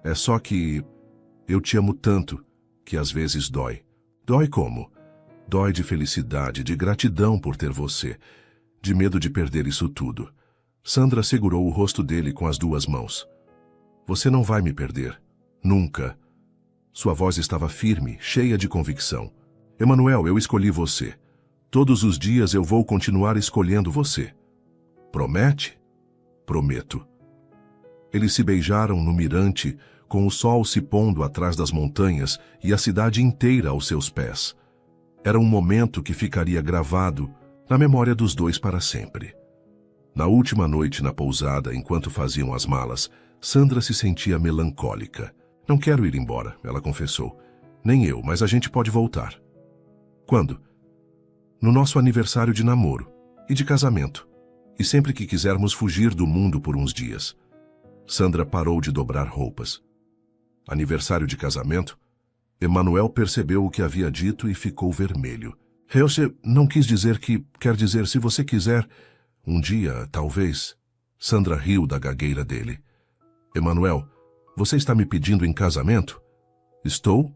É só que eu te amo tanto que às vezes dói." "Dói como?" "Dói de felicidade, de gratidão por ter você, de medo de perder isso tudo." Sandra segurou o rosto dele com as 2 mãos. "Você não vai me perder. Nunca." Sua voz estava firme, cheia de convicção. "Emanuel, eu escolhi você. Todos os dias eu vou continuar escolhendo você." "Promete?" "Prometo." Eles se beijaram no mirante, com o sol se pondo atrás das montanhas e a cidade inteira aos seus pés. Era um momento que ficaria gravado na memória dos dois para sempre. Na última noite na pousada, enquanto faziam as malas, Sandra se sentia melancólica. "Não quero ir embora," ela confessou. "Nem eu, mas a gente pode voltar." "Quando?" "No nosso aniversário de namoro e de casamento. E sempre que quisermos fugir do mundo por uns dias." Sandra parou de dobrar roupas. "Aniversário de casamento?" Emanuel percebeu o que havia dito e ficou vermelho. "Você não quis dizer que... Quer dizer, se você quiser... Um dia, talvez." Sandra riu da gagueira dele. "Emanuel, você está me pedindo em casamento?" "Estou?"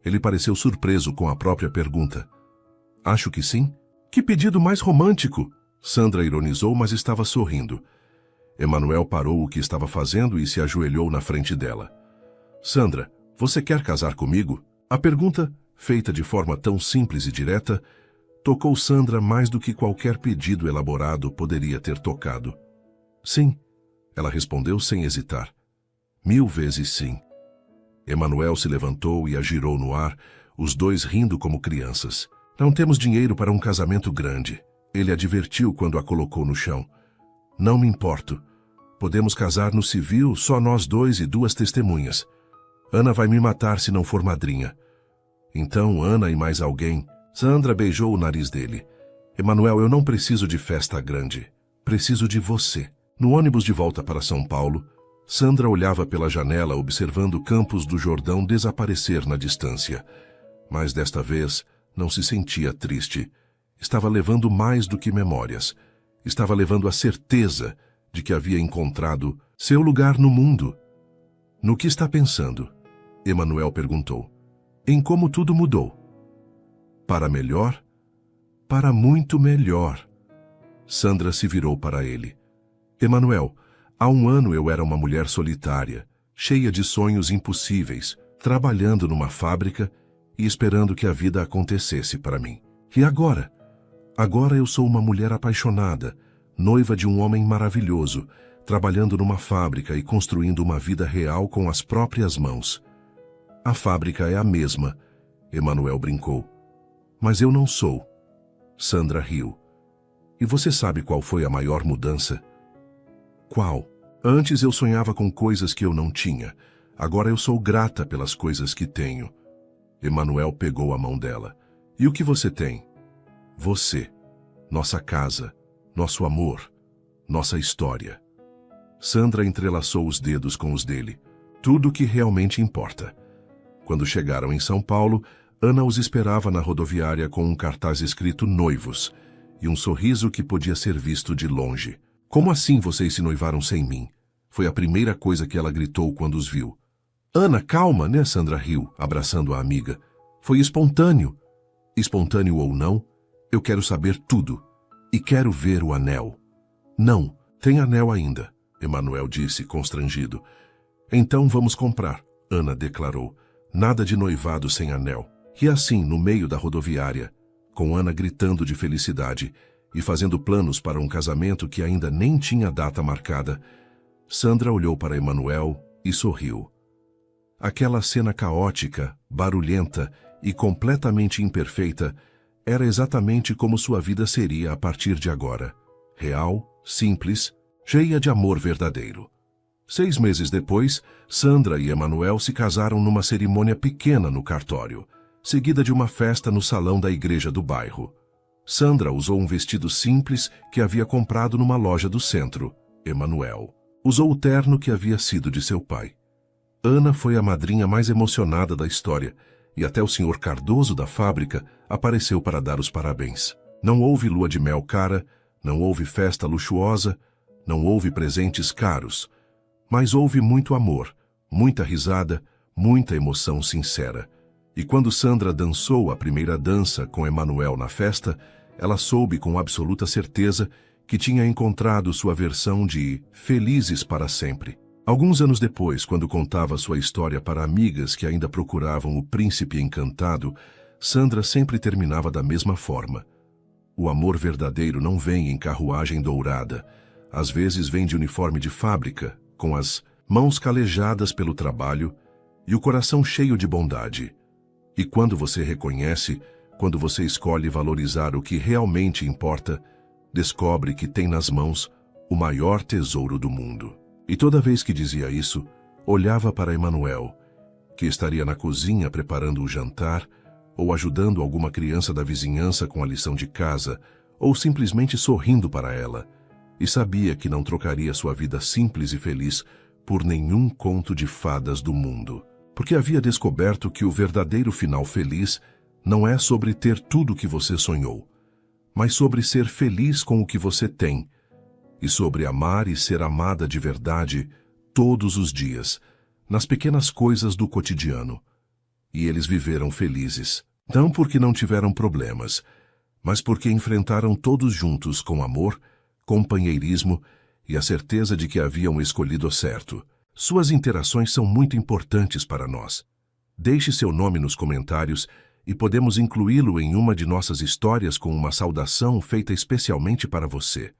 Ele pareceu surpreso com a própria pergunta. "Acho que sim." "Que pedido mais romântico!" Sandra ironizou, mas estava sorrindo. Emanuel parou o que estava fazendo e se ajoelhou na frente dela. "Sandra, você quer casar comigo?" A pergunta, feita de forma tão simples e direta, tocou Sandra mais do que qualquer pedido elaborado poderia ter tocado. "Sim," ela respondeu sem hesitar. 1000 vezes sim. Emanuel se levantou e a girou no ar, os dois rindo como crianças. "Não temos dinheiro para um casamento grande," ele advertiu quando a colocou no chão. "Não me importo. Podemos casar no civil, só nós dois e 2 testemunhas. Ana vai me matar se não for madrinha." "Então, Ana e mais alguém." Sandra beijou o nariz dele. "Emanuel, eu não preciso de festa grande. Preciso de você." No ônibus de volta para São Paulo, Sandra olhava pela janela observando Campos do Jordão desaparecer na distância. Mas desta vez não se sentia triste. Estava levando mais do que memórias. Estava levando a certeza de que havia encontrado seu lugar no mundo. "No que está pensando?" Emanuel perguntou. "Em como tudo mudou." "Para melhor?" "Para muito melhor." Sandra se virou para ele. "Emanuel, há 1 ano eu era uma mulher solitária, cheia de sonhos impossíveis, trabalhando numa fábrica e esperando que a vida acontecesse para mim. E agora? Agora eu sou uma mulher apaixonada, noiva de um homem maravilhoso, trabalhando numa fábrica e construindo uma vida real com as próprias mãos." "A fábrica é a mesma," Emanuel brincou. "Mas eu não sou." Sandra riu. "E você sabe qual foi a maior mudança?" "Qual?" "Antes eu sonhava com coisas que eu não tinha. Agora eu sou grata pelas coisas que tenho." Emanuel pegou a mão dela. E o que você tem? Você, nossa casa, nosso amor, nossa história. Sandra entrelaçou os dedos com os dele. Tudo o que realmente importa. Quando chegaram em São Paulo, Ana os esperava na rodoviária com um cartaz escrito Noivos e um sorriso que podia ser visto de longe. Como assim vocês se noivaram sem mim? Foi a primeira coisa que ela gritou quando os viu. Ana, calma, né? Sandra riu, abraçando a amiga. Foi espontâneo. Espontâneo ou não, eu quero saber tudo. E quero ver o anel. Não, tem anel ainda, Emanuel disse, constrangido. Então vamos comprar, Ana declarou. Nada de noivado sem anel. E assim, no meio da rodoviária, com Ana gritando de felicidade e fazendo planos para um casamento que ainda nem tinha data marcada, Sandra olhou para Emanuel e sorriu. Aquela cena caótica, barulhenta e completamente imperfeita era exatamente como sua vida seria a partir de agora. Real, simples, cheia de amor verdadeiro. 6 meses depois, Sandra e Emanuel se casaram numa cerimônia pequena no cartório, seguida de uma festa no salão da igreja do bairro. Sandra usou um vestido simples que havia comprado numa loja do centro. Emanuel usou o terno que havia sido de seu pai. Ana foi a madrinha mais emocionada da história, e até o senhor Cardoso da fábrica apareceu para dar os parabéns. Não houve lua de mel cara, não houve festa luxuosa, não houve presentes caros, mas houve muito amor, muita risada, muita emoção sincera. E quando Sandra dançou a primeira dança com Emanuel na festa, ela soube com absoluta certeza que tinha encontrado sua versão de Felizes para Sempre. Alguns anos depois, quando contava sua história para amigas que ainda procuravam o príncipe encantado, Sandra sempre terminava da mesma forma. O amor verdadeiro não vem em carruagem dourada. Às vezes vem de uniforme de fábrica, com as mãos calejadas pelo trabalho e o coração cheio de bondade. E quando você reconhece, quando você escolhe valorizar o que realmente importa, descobre que tem nas mãos o maior tesouro do mundo. E toda vez que dizia isso, olhava para Emanuel, que estaria na cozinha preparando o jantar, ou ajudando alguma criança da vizinhança com a lição de casa, ou simplesmente sorrindo para ela, e sabia que não trocaria sua vida simples e feliz por nenhum conto de fadas do mundo. Porque havia descoberto que o verdadeiro final feliz não é sobre ter tudo o que você sonhou, mas sobre ser feliz com o que você tem, e sobre amar e ser amada de verdade todos os dias, nas pequenas coisas do cotidiano. E eles viveram felizes, não porque não tiveram problemas, mas porque enfrentaram todos juntos com amor, companheirismo e a certeza de que haviam escolhido o certo. Suas interações são muito importantes para nós. Deixe seu nome nos comentários e podemos incluí-lo em uma de nossas histórias com uma saudação feita especialmente para você.